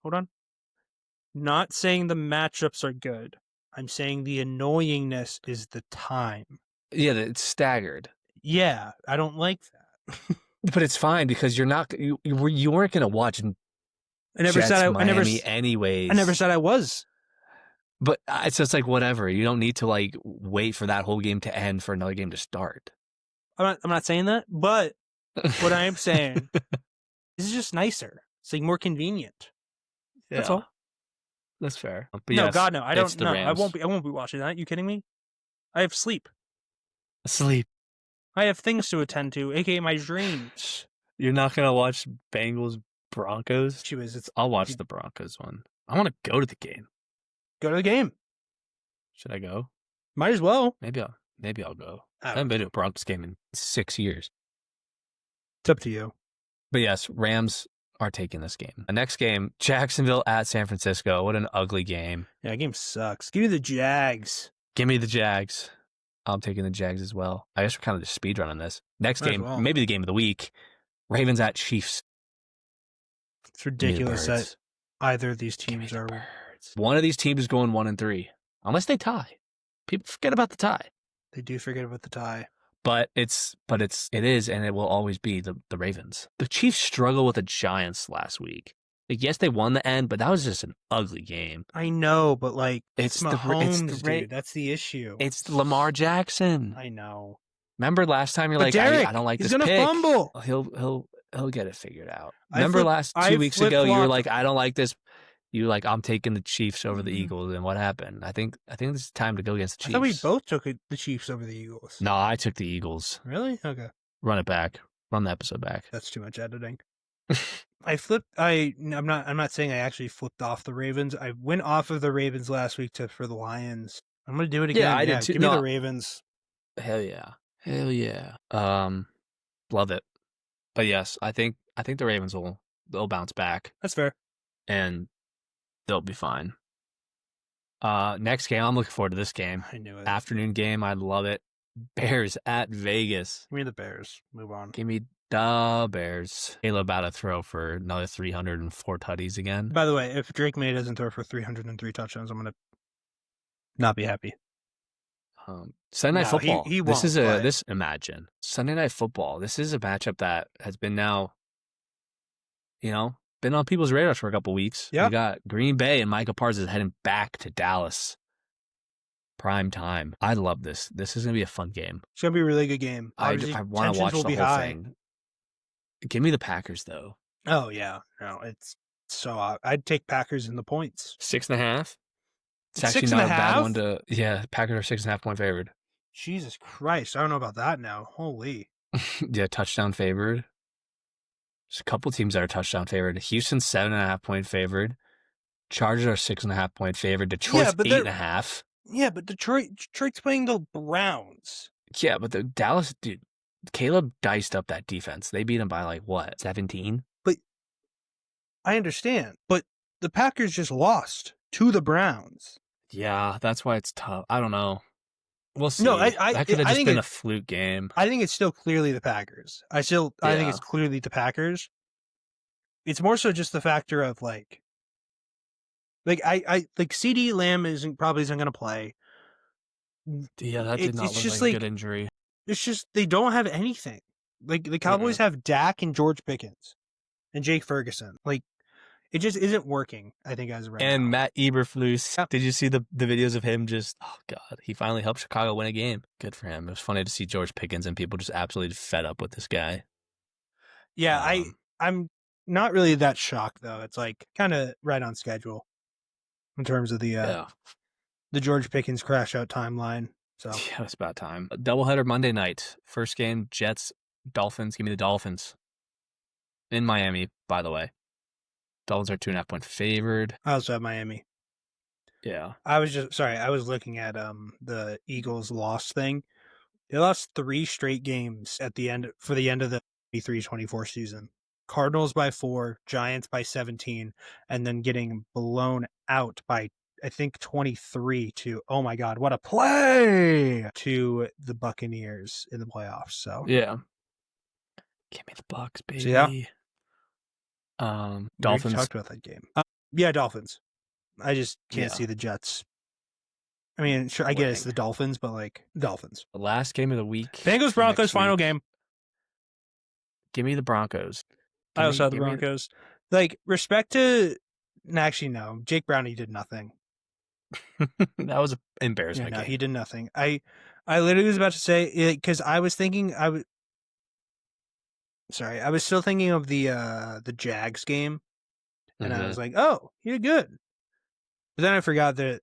Hold on. Not saying the matchups are good. I'm saying the annoyingness is the time. Yeah, it's staggered. Yeah, I don't like that. But it's fine because you weren't gonna watch I never Jets said Miami anyways. I never said I was. But it's just like whatever. You don't need to like wait for that whole game to end for another game to start. I'm not saying that, but what I am saying is just nicer. It's like more convenient. That's all. That's fair. But No, yes, God, no. I it's don't. the No, Rams. I won't be watching that. You kidding me? I have sleep. Sleep. I have things to attend to, aka my dreams. You're not gonna watch Bengals Broncos? I'll watch the Broncos one. I want to go to the game. Go to the game. Should I go? Might as well. Maybe I'll go. I haven't been to a Broncos game in 6 years. It's up to you. But yes, Rams are taking this game. The next game, Jacksonville at San Francisco. What an ugly game. Yeah, that game sucks. Give me the Jags. Give me the Jags. I'm taking the Jags as well. I guess we're kind of just speedrunning this. Next game, maybe the game of the week, Ravens at Chiefs. It's ridiculous that either of these teams are. One of these teams is going 1-3, unless they tie. People forget about the tie. They do forget about the tie. But it is, and it will always be the Ravens. The Chiefs struggled with the Giants last week. Like, yes, they won the end, but that was just an ugly game. I know, but like it's Mahomes, dude. That's the issue. It's Lamar Jackson. I know. Remember last time you're like, Derek, I don't like this pick. He's gonna fumble. He'll get it figured out. Remember last 2 weeks ago, you were like, I don't like this. You were like, I'm taking the Chiefs over the Eagles, and what happened? I think this is time to go against the Chiefs. I thought we both took the Chiefs over the Eagles. No, I took the Eagles. Really? Okay. Run it back. Run the episode back. That's too much editing. I'm not saying I actually flipped off the Ravens. I went off of the Ravens last week for the Lions. I'm gonna do it again. Yeah, I did too. Give me the Ravens. Hell yeah. Love it. But yes, I think the Ravens they'll bounce back. That's fair. And they'll be fine. Next game, I'm looking forward to this game. I knew it. Afternoon game, I love it. Bears at Vegas. Give me the Bears. Move on. Give me the Bears. Caleb about to throw for another 304 tutties again. By the way, if Drake May doesn't throw for 303 touchdowns, I'm going to not be happy. Sunday Night Football. He won't. Imagine. Sunday Night Football. This is a matchup that has been now, been on people's radars for a couple weeks. Yeah. We got Green Bay and Micah Parsons heading back to Dallas. Prime time. I love this. This is going to be a fun game. It's going to be a really good game. I want to watch the whole thing. Give me the Packers, though. Oh, yeah. No, it's so I'd take Packers in the points. 6.5? It's actually not a bad one to... Yeah, Packers are 6.5 point favored. Jesus Christ. I don't know about that now. Holy. Yeah, touchdown favored. There's a couple teams that are touchdown favored. Houston's 7.5 point favored. Chargers are 6.5 point favored. Detroit's 8.5. Yeah, but Detroit's playing the Browns. Yeah, but the Dallas, dude, Caleb diced up that defense. They beat him by like what, 17? But I understand. But the Packers just lost to the Browns. Yeah, that's why it's tough. I don't know. We'll see. No, that could have just been a fluke game. I think it's still clearly the Packers. I think it's clearly the Packers. It's more so just the factor of like CD Lamb probably isn't going to play. Yeah, that did not look like a good injury. It's just they don't have anything. Like the Cowboys have Dak and George Pickens and Jake Ferguson. Like it just isn't working, I think, as of right now. And Matt Eberflus. Did you see the videos of him just, oh, God, he finally helped Chicago win a game. Good for him. It was funny to see George Pickens and people just absolutely fed up with this guy. Yeah, I'm not really that shocked, though. It's like kind of right on schedule in terms of the George Pickens crash out timeline. So yeah, it's about time. Doubleheader Monday night. First game, Jets, Dolphins. Give me the Dolphins. In Miami, by the way. Dolphins are 2.5 point favored. I also have Miami. Yeah. I was looking at the Eagles loss thing. They lost 3 straight games for the end of the 23-24 season. Cardinals by 4, Giants by 17, and then getting blown out by I think 23 to, oh my God, what a play to the Buccaneers in the playoffs. So yeah, give me the Bucks, so yeah, baby. we already Dolphins. talked about that game. Yeah, Dolphins. I just can't Yeah, see the Jets. I mean, sure, I get it's winning. the Dolphins, but like Dolphins. The last game of the week. Bengals Broncos Next final week. game. Give me the Broncos. I also have the Give me. Broncos. Like respect to, actually no, Jake Brownie did nothing. That was an Yeah, embarrassment no, game. he did nothing. I literally was about to say because I was thinking sorry, I was still thinking of the Jags game, and I was like, oh, he did good. But then I forgot that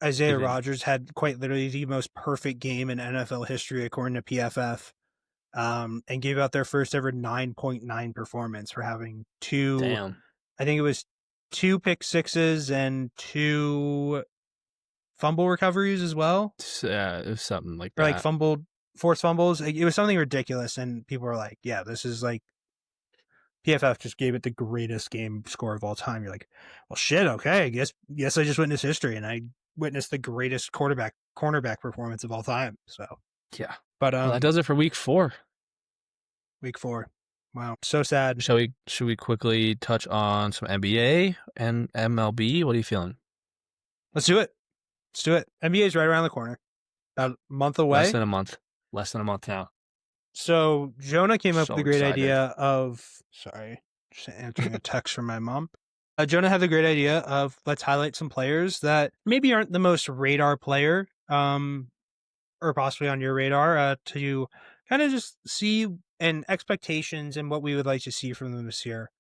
Isaiah Rodgers had quite literally the most perfect game in NFL history according to PFF, and gave out their first ever 9.9 performance for having two. Damn. I think it was 2 pick sixes and 2 fumble recoveries as well. It was something like Or like that. forced fumbles. It was something ridiculous, and people were like, "Yeah, this is like PFF just gave it the greatest game score of all time." You're like, "Well, shit, okay, I guess I just witnessed history, and I witnessed the greatest cornerback performance of all time." So Yeah. but Well, that does it for week 4. week 4, wow, so sad. Should we quickly touch on some NBA and MLB? What are you feeling? Let's do it. NBA is right around the corner, about a month Less away. than a month. Less than a month now. So Jonah came up with So the great excited. idea of, sorry, just answering a text from my mom. Jonah had the great idea of let's highlight some players that maybe aren't the most radar player, or possibly on your radar, to kind of just see and expectations and what we would like to see from them this year.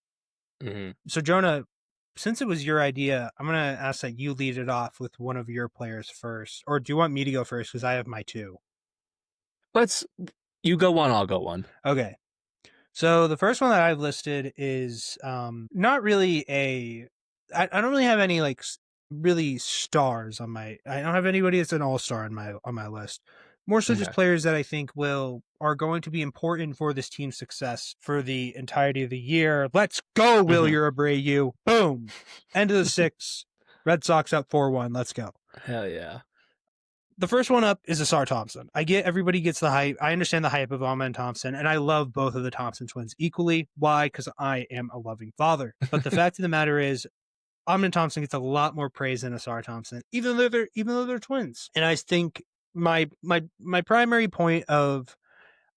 So Jonah, since it was your idea, I'm going to ask that you lead it off with one of your players first. Or do you want me to go first? Because I have my 2. You go one, I'll go one. Okay. So the first one that I've listed is not really I don't really have any like really stars on my. I don't have anybody that's an all-star on my list. More so just Okay. players that I think are going to be important for this team's success for the entirety of the year. Let's go, Wilyer Abreu. Boom. End of the 6. Red Sox up 4-1. Let's go. Hell yeah. The first one up is Asar Thompson. I get everybody gets the hype. I understand the hype of Ahmed Thompson, and I love both of the Thompson twins equally. Why? Because I am a loving father. But the fact of the matter is, Ahmed Thompson gets a lot more praise than Asar Thompson, even though they're twins. And I think my primary point of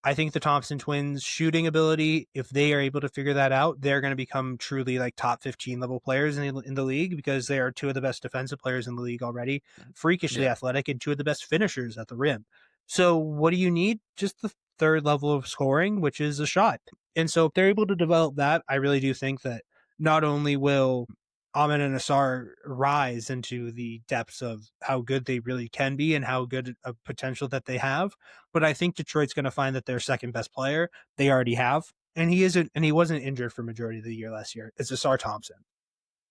I think the Thompson twins shooting ability, if they are able to figure that out, they're going to become truly like top 15 level players in the league because they are 2 of the best defensive players in the league already, freakishly athletic, and 2 of the best finishers at the rim. So what do you need? Just the 3rd level of scoring, which is a shot. And so if they're able to develop that, I really do think that not only will Ahmed and Asar rise into the depths of how good they really can be and how good a potential that they have, but I think Detroit's going to find that their second best player they already have, and he wasn't injured for majority of the year last year. It's Asar Thompson.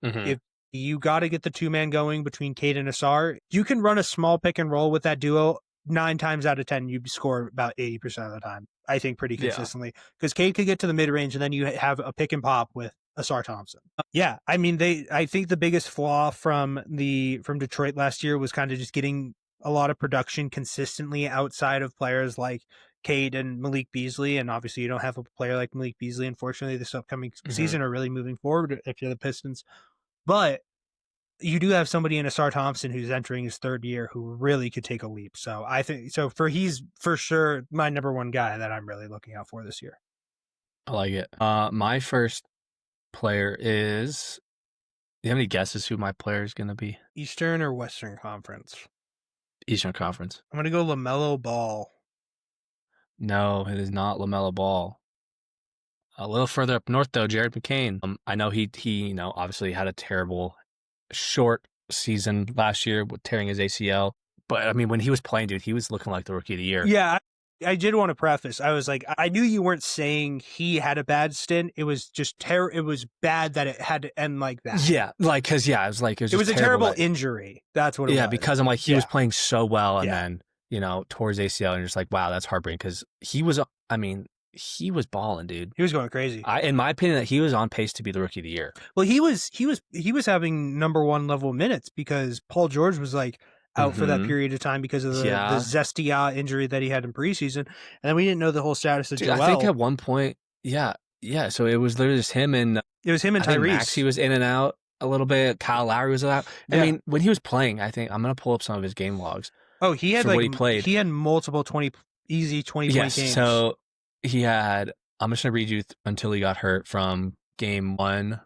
If you got to get the 2-man going between Cade and Asar, you can run a small pick and roll with that duo. 9 times out of 10, you score about 80% of the time. I think pretty consistently because Cade could get to the mid range, and then you have a pick and pop with Asar Thompson. Yeah, I mean I think the biggest flaw from Detroit last year was kind of just getting a lot of production consistently outside of players like Cade and Malik Beasley, and obviously you don't have a player like Malik Beasley, unfortunately, this upcoming season or really moving forward if you're the Pistons. But you do have somebody in Asar Thompson who's entering his 3rd year who really could take a leap. So I think he's for sure my number 1 guy that I'm really looking out for this year. I like it. My first player is. Do you have any guesses who my player is going to be? Eastern or Western Conference? Eastern Conference. I'm going to go LaMelo Ball. No, it is not LaMelo Ball. A little further up north, though, Jared McCain. I know he obviously had a terrible short season last year with tearing his ACL. But, I mean, when he was playing, dude, he was looking like the rookie of the year. Yeah, I did want to preface. I was like, I knew you weren't saying he had a bad stint. It was just it was bad that it had to end like that. Yeah, like, because, it was like, it was a terrible injury. That's what it was. Yeah, because I'm like, he was playing so well and Yeah. then, tore his ACL and you're just like, wow, that's heartbreaking because he was, I mean, he was balling, dude. He was going crazy. In my opinion, that he was on pace to be the rookie of the year. Well, he was having number 1 level minutes because Paul George was like out for that period of time because of the Zestia injury that he had in preseason, and then we didn't know the whole status of Joel. I think at one point, yeah. So it was literally just him and Tyrese. Maxey was in and out a little bit. Kyle Lowry was out. I mean, when he was playing, I think I'm gonna pull up some of his game logs. Oh, he had what he played. He had multiple 20 point games. So he had. I'm just gonna read you until he got hurt from game 1.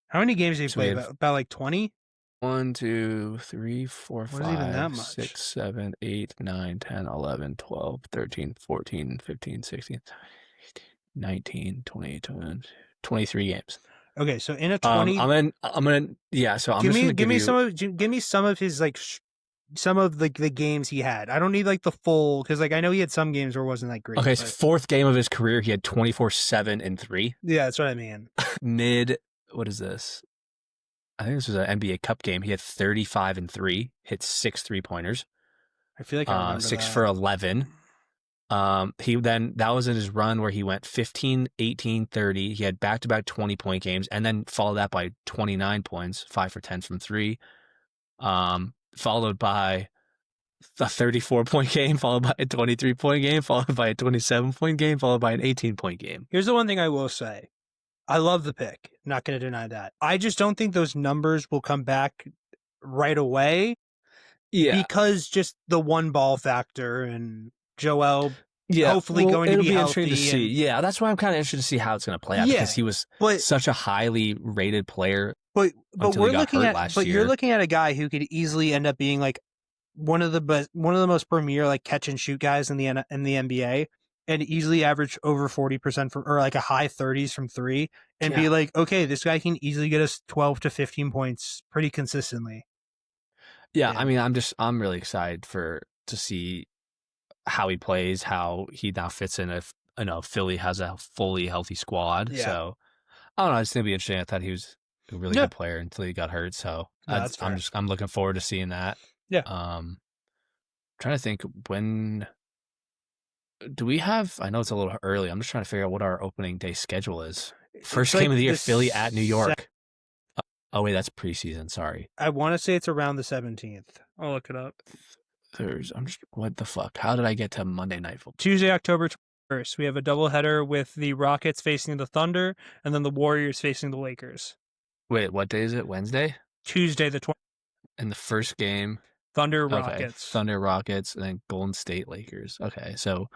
How many games did he play? About like 20? 1, 2, 3, 4, Wasn't even that 5, much. 6, 7, 8, 9, 10, 11, 12, 13, 14, 15, 16, 19, 20, 23 games. Okay, so in a 20, I'm gonna So I'm give me some of his like some of the games he had. I don't need like the full, because like I know he had some games where it wasn't that great. Okay, so 4th game of his career, he had 24, 7, and 3. Yeah, that's what I mean. What is this? I think this was an NBA Cup game. He had 35 and 3, hit 6 3-pointers. I feel like I remember 6 for 11. That was in his run where he went 15, 18, 30. He had back-to-back 20-point games, and then followed that by 29 points, 5 for 10 from 3. Followed by a 34-point game, followed by a 23-point game, followed by a 27-point game, followed by an 18-point game. Here's the one thing I will say. I love the pick. Not going to deny that. I just don't think those numbers will come back right away. Yeah. Because just the one ball factor and Joel hopefully going to be healthy. Interesting to see. Yeah, that's why I'm kind of interested to see how it's going to play out, because he was such a highly rated player. But you're looking at a guy who could easily end up being like one of the most premier like catch and shoot guys in the NBA, and easily average over 40% from, or like a high 30s from 3, and be like, okay, this guy can easily get us 12 to 15 points pretty consistently. Yeah, I mean, I'm really excited to see how he plays, how he now fits in if Philly has a fully healthy squad. Yeah. So I don't know, it's gonna be interesting. I thought he was a really good player until he got hurt. So I'm looking forward to seeing that. Yeah. Trying to think, when do we have? I know it's a little early. I'm just trying to figure out what our opening day schedule is. First game of the year, Philly at New York. Oh wait, that's preseason. Sorry. I want to say it's around the 17th. I'll look it up. What the fuck? How did I get to Monday Night Football? Tuesday, October 21st. We have a doubleheader with the Rockets facing the Thunder, and then the Warriors facing the Lakers. Wait, what day is it? Wednesday? Tuesday the 20th. And the first game? Thunder Rockets. Okay. Thunder Rockets, and then Golden State Lakers. Okay, so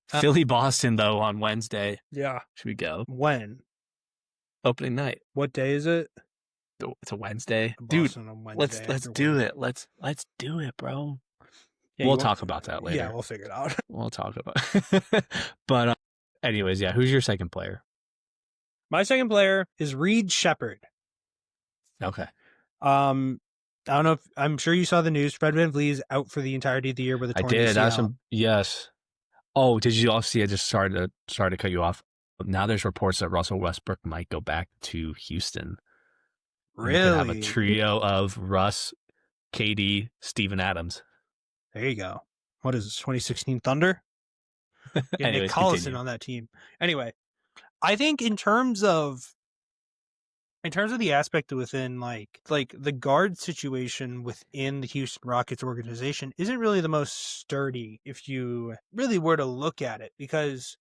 Philly Boston though on Wednesday. Yeah. Should we go? When? Opening night. What day is it? It's a Wednesday. Boston on Wednesday. Let's do it. Let's do it, bro. Yeah, we'll talk about that later. Yeah, we'll figure it out. We'll talk about it. But anyways, yeah, who's your second player? My second player is Reed Sheppard. Okay. I don't know if I'm sure you saw the news. Fred VanVleet is out for the entirety of the year with a torn ACL. I did. Yes. Oh, did you all see? I just started to cut you off. Now there's reports that Russell Westbrook might go back to Houston. Really? We could have a trio of Russ, KD, Steven Adams. There you go. What is this, 2016 Thunder? Yeah, Nick Collison on that team. Anyway, I think in terms of the aspect within like the guard situation within the Houston Rockets organization isn't really the most sturdy if you really were to look at it, because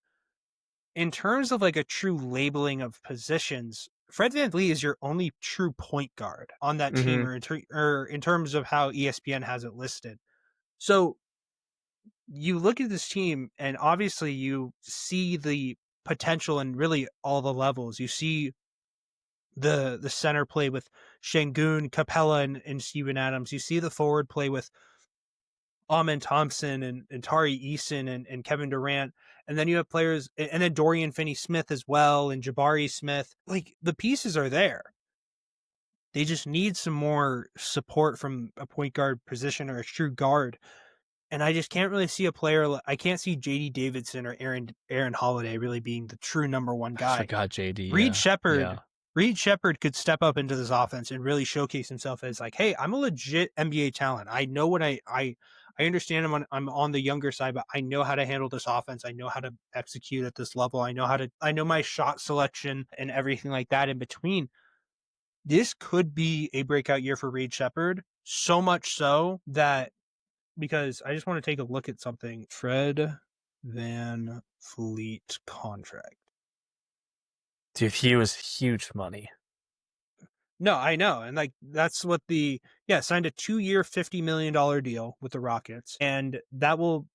in terms of like a true labeling of positions, Fred VanVleet is your only true point guard on that team, or in terms of how ESPN has it listed. So you look at this team, and obviously you see the potential in really all the levels. You see the center play with Şengün, Capella, and Steven Adams. You see the forward play with Amen Thompson and Tari Eason and Kevin Durant. And then you have players, and then Dorian Finney-Smith as well, and Jabari Smith. Like, the pieces are there. They just need some more support from a point guard position or a true guard. And I just can't really see a player. I can't see JD Davidson or Aaron Holiday really being the true number one guy. I forgot JD. Reed Sheppard could step up into this offense and really showcase himself as like, hey, I'm a legit NBA talent. I know what I I understand I'm on the younger side, but I know how to handle this offense. I know how to execute at this level. I know my shot selection and everything like that in between. This could be a breakout year for Reed Shepherd. So much so that because I just want to take a look at something. Fred Van Fleet contract. Dude, he was huge money. No, I know. And like that's what signed a 2-year $50 million deal with the Rockets. And that will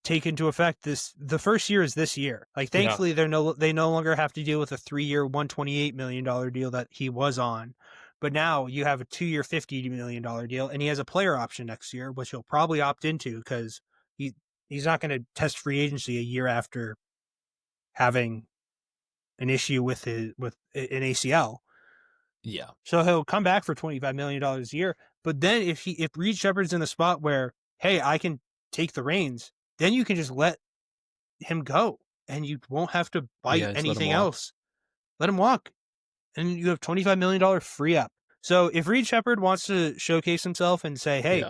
take into effect the first year is this year. Like thankfully they no longer have to deal with a 3-year $128 million deal that he was on. But now you have a 2-year $50 million deal, and he has a player option next year, which he'll probably opt into because he's not going to test free agency a year after having an issue with an ACL. Yeah. So he'll come back for $25 million a year. But then if Reed Shepherd's in the spot where, hey, I can take the reins, then you can just let him go and you won't have to bite anything else. Let him walk. And you have $25 million free up. So if Reed Shepherd wants to showcase himself and say, hey,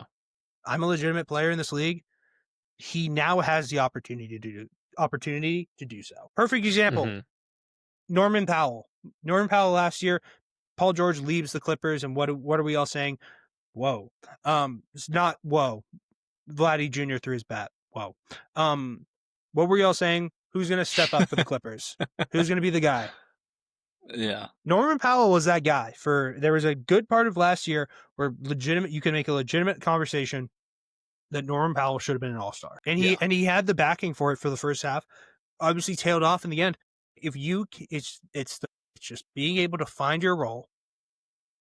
I'm a legitimate player in this league, he now has the opportunity to do so. Perfect example. Norman Powell. Norman Powell last year, Paul George leaves the Clippers, and what are we all saying? Whoa. It's not whoa. Vladdy Jr. threw his bat. Whoa. What were y'all saying? Who's going to step up for the Clippers? Who's going to be the guy? Yeah. Norman Powell was that guy. There was a good part of last year where you can make a legitimate conversation that Norman Powell should have been an all-star. And he had the backing for it for the first half. Obviously tailed off in the end. It's just being able to find your role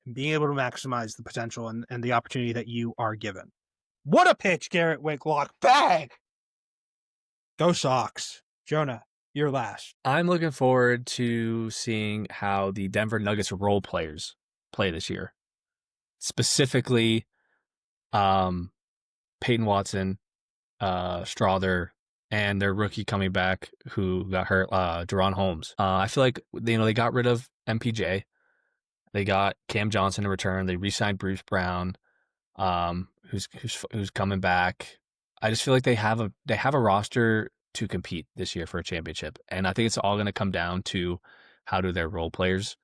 and being able to maximize the potential and the opportunity that you are given. What a pitch, Garrett Whitlock. Bang! Go Sox. Jonah, you're last. I'm looking forward to seeing how the Denver Nuggets role players play this year. Specifically, Peyton Watson, Strother, and their rookie coming back who got hurt, Deron Holmes. I feel like they got rid of MPJ. They got Cam Johnson in return. They re-signed Bruce Brown, who's coming back. I just feel like they have a roster to compete this year for a championship, and I think it's all going to come down to how do their role players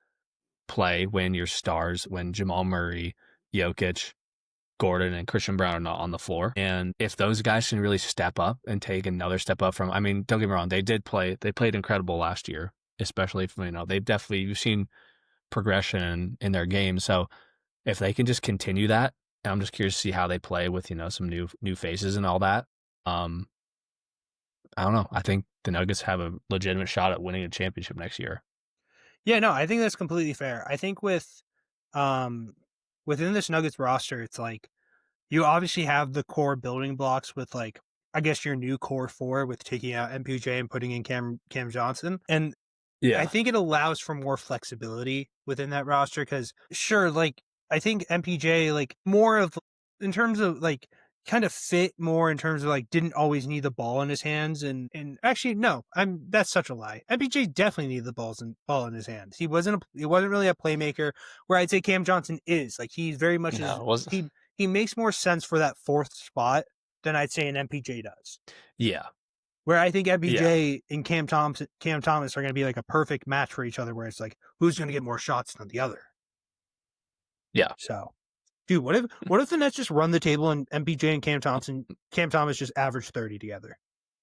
play when your stars, when Jamal Murray, Jokic, Gordon, and Christian Brown are not on the floor. And if those guys can really step up and take another step up from, I mean, don't get me wrong, they played incredible last year, especially from, you've seen progression in their game. So if they can just continue that, and I'm just curious to see how they play with, some new faces and all that. I don't know. I think the Nuggets have a legitimate shot at winning a championship next year. Yeah, no, I think that's completely fair. I think within this Nuggets roster, it's like you obviously have the core building blocks with like, I guess your new core four with taking out MPJ and putting in Cam Johnson. And I think it allows for more flexibility within that roster because sure, like I think MPJ like more of in terms of like kind of fit more in terms of like didn't always need the ball in his hands and actually no, that's such a lie. MPJ definitely needed the ball in his hands. He wasn't really a playmaker where I'd say Cam Johnson is. Like he's very much he makes more sense for that fourth spot than I'd say an MPJ does. Yeah. Where I think MPJ and Cam Thomas are going to be like a perfect match for each other where it's like who's going to get more shots than the other. Yeah. So dude, what if the Nets just run the table and MPJ and Cam Thomas just average 30 together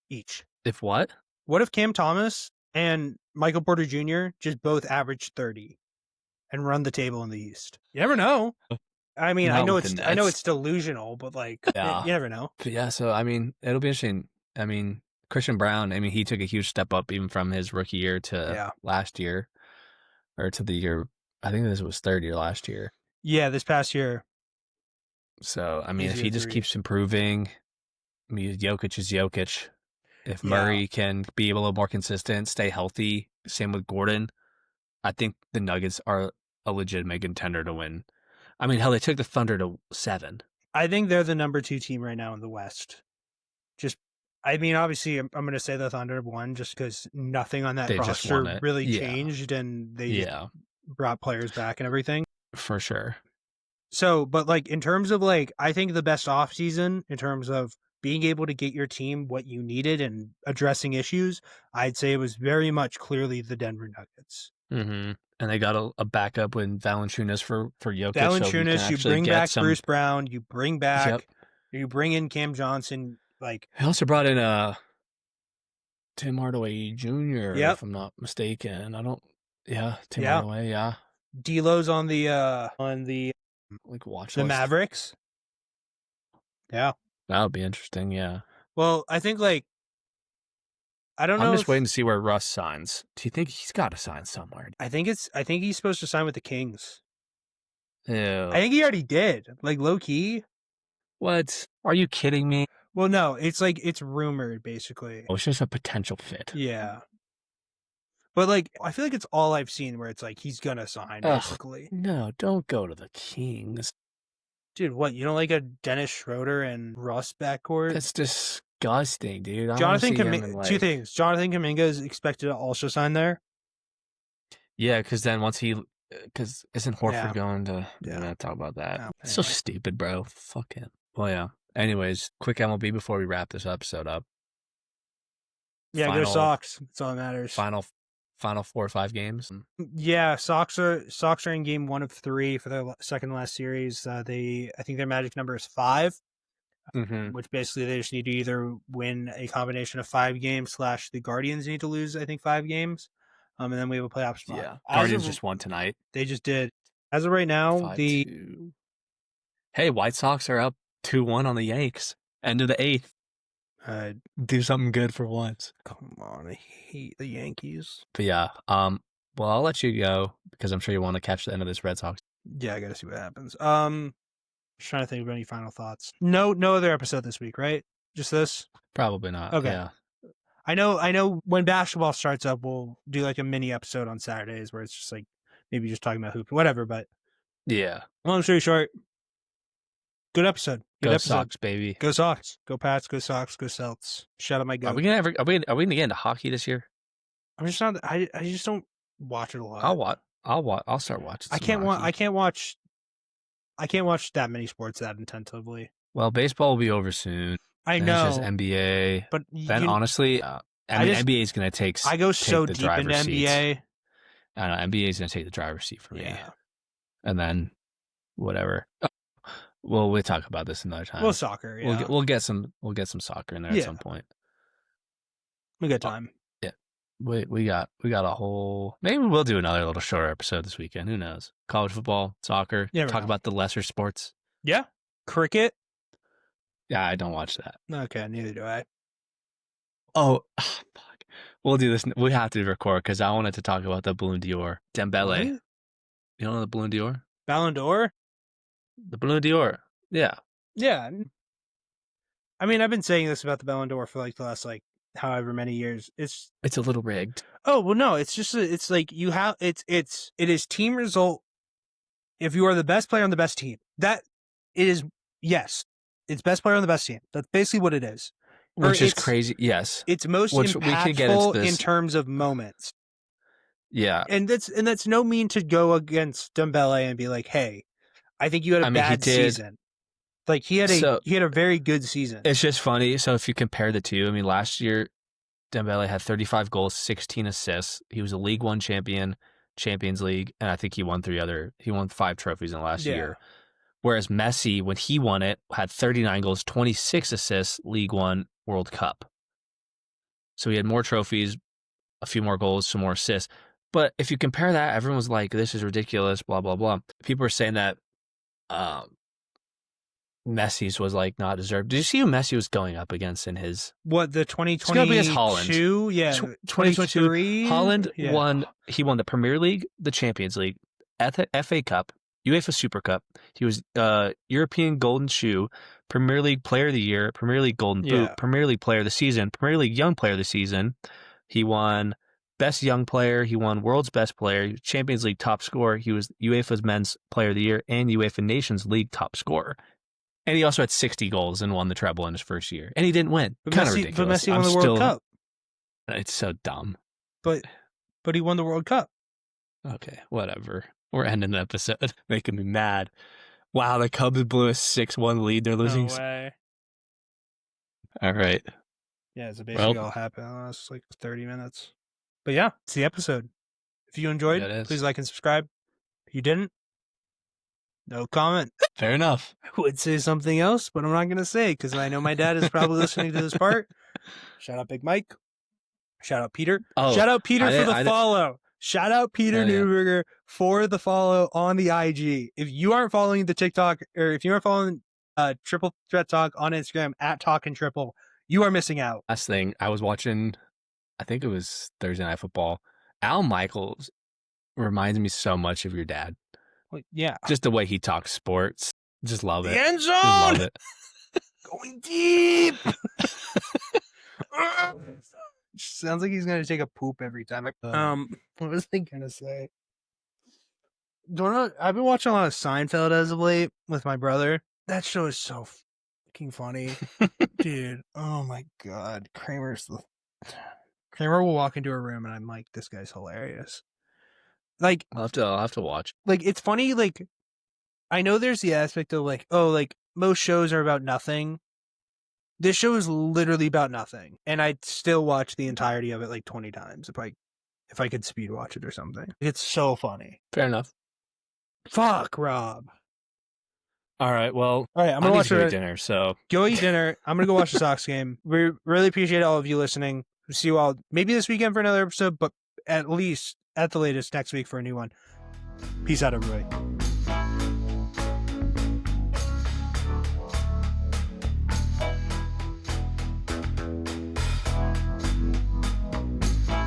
each? If what? What if Cam Thomas and Michael Porter Jr. just both average 30 and run the table in the East? You never know. I mean, I know it's delusional, but like you never know. But yeah, so I mean, it'll be interesting. I mean, Christian Brown, he took a huge step up even from his rookie year to last year or to the year. I think this was third year last year. Yeah, this past year. So, I mean, if he just keeps improving, Jokic is Jokic. If Murray can be a little more consistent, stay healthy, same with Gordon, I think the Nuggets are a legitimate contender to win. I mean, hell, they took the Thunder to 7. I think they're the number 2 team right now in the West. Obviously, I'm going to say the Thunder won just because nothing on that roster really changed, and they brought players back and everything. For sure. So, but like in terms of like, I think the best off season in terms of being able to get your team what you needed and addressing issues, I'd say it was very much clearly the Denver Nuggets. Mm-hmm. And they got a backup in Valanciunas for Jokic, so he can Valanciunas, you actually bring get back some. Bruce Brown, you bring in Cam Johnson. Like, He also brought in Tim Hardaway Jr., yep, if I'm not mistaken. Tim yeah. Hardaway, yeah. D'Lo's on the Like watch the list. Mavericks. Yeah. That would be interesting, yeah. Well, I think like I don't I'm know just if waiting to see where Russ signs. Do you think he's got to sign somewhere? I think he's supposed to sign with the Kings. Ew. I think he already did. Like low key. What? Are you kidding me? Well, no, it's like it's rumored basically. Oh, it's just a potential fit. Yeah. But like I feel like it's all I've seen where it's like he's gonna sign Ugh, basically. no, don't go to the Kings. Dude, what? You don't like a Dennis Schroeder and Russ backcourt? That's disgusting, dude. I want to see him in Two like. things. Jonathan Kuminga is expected to also sign there. Yeah, because then because isn't Horford Yeah. going to? Yeah. We're gonna talk about that. No, It's so anyway. stupid, bro. Fuck him. Well, yeah. Anyways, quick MLB before we wrap this episode up. Yeah, go Sox. That's all that matters. Final 4 or 5 games. Yeah, Sox are in game 1 of 3 for their second to last series. I think their magic number is 5, which basically they just need to either win a combination of 5 games / the Guardians need to lose, I think, 5 games, and then we have a playoff spot. Yeah, Guardians just won tonight. They just did. As of right now, 5-2. Hey, White Sox are up 2-1 on the Yanks. End of the 8th. Do something good for once. Come on, I hate the Yankees. But yeah, well, I'll let you go because I'm sure you want to catch the end of this Red Sox. Yeah, I gotta see what happens. Just trying to think of any final thoughts. No other episode this week, right? Just this? Probably not. Okay. Yeah. I know when basketball starts up, we'll do like a mini episode on Saturdays where it's just like maybe just talking about hoop, whatever. But yeah, long story short, good episode. Go Sox, baby. Go Sox. Go Pats. Go Sox. Go Celts. Shout out my goat. Are we gonna get into hockey this year? I'm just not. I just don't watch it a lot. I'll start watching. I can't watch that many sports that intensively. Well, baseball will be over soon. I know. It's just NBA. But then honestly, NBA is going to take. I go so deep into NBA. I know NBA is going to take the driver's seat for me. Yeah. And then whatever. Well, we'll talk about this another time. Well, soccer. Yeah. We'll get some soccer in there at some point. We got time. Yeah. We got a whole. Maybe we'll do another little shorter episode this weekend. Who knows? College football, soccer. Talk about the lesser sports. Yeah. Cricket. Yeah, I don't watch that. Okay, neither do I. Oh, fuck. We'll do this. We have to record because I wanted to talk about the Ballon d'Or. Dembele. What? You don't know the Ballon d'Or? Ballon d'Or? The Ballon d'Or. Yeah. Yeah. I mean, I've been saying this about the Ballon d'Or for like the last however many years. It's a little rigged. Oh, well, no, it's just it's like you have it is team result. If you are the best player on the best team, that it is yes. It's best player on the best team. That's basically what it is. Which is crazy. Yes. It's most impactful in terms of moments. Yeah. And that's no mean to go against Dembele and be like, hey, I think you had a bad season. Like he had a very good season. It's just funny. So if you compare the two, I mean, last year Dembele had 35 goals, 16 assists. He was a League One champion, Champions League, and I think he won 5 trophies in the last year. Whereas Messi, when he won it, had 39 goals, 26 assists, League One, World Cup. So he had more trophies, a few more goals, some more assists. But if you compare that, everyone was like, this is ridiculous, blah, blah, blah. People are saying that Messi's was like not deserved. Did you see who Messi was going up against in his... What, the 2022? Holland. Yeah, 2022. Holland won. He won the Premier League, the Champions League, FA Cup, UEFA Super Cup. He was European Golden Shoe, Premier League Player of the Year, Premier League Golden Boot, Premier League Player of the Season, Premier League Young Player of the Season. He won Best Young Player. He won World's Best Player, Champions League top scorer. He was UEFA's Men's Player of the Year and UEFA Nations League top scorer. And he also had 60 goals and won the treble in his first year. And he didn't win. Kind of ridiculous. But Messi won the World Cup. It's so dumb. But he won the World Cup. Okay, whatever. We're ending the episode. Making me mad. Wow, the Cubs blew a 6-1 lead. They're losing. No way. All right. Yeah, so basically all happened in the last 30 minutes. But yeah, it's the episode. If you enjoyed, please like and subscribe. If you didn't, no comment. Fair enough. I would say something else, but I'm not going to say because I know my dad is probably listening to this part. Shout out Big Mike. Shout out Peter. Shout out Peter for the follow. Shout out Peter Newberger for the follow on the IG. If you aren't following the TikTok, or if you aren't following Triple Threat Talk on Instagram at Talkintriple, you are missing out. Last thing, I was watching, I think it was Thursday Night Football. Al Michaels reminds me so much of your dad. Well, yeah. Just the way he talks sports. Just love it. The end zone! Just love it. Going deep! Sounds like he's going to take a poop every time. What was I going to say? I've been watching a lot of Seinfeld as of late with my brother. That show is so fucking funny. Dude, oh my God. Kramer will walk into a room and I'm like, this guy's hilarious. Like, I'll have to watch. Like, it's funny, like, I know there's the aspect of like, oh, like most shows are about nothing. This show is literally about nothing, and I'd still watch the entirety of it like 20 times if I could speed watch it or something. It's so funny. Fair enough. Fuck, Rob. All right, well, all right, I'm gonna watch dinner. So go eat dinner. I'm gonna go watch the Sox game. We really appreciate all of you listening. We'll see you all maybe this weekend for another episode, but at least at the latest next week for a new one. Peace out, everybody.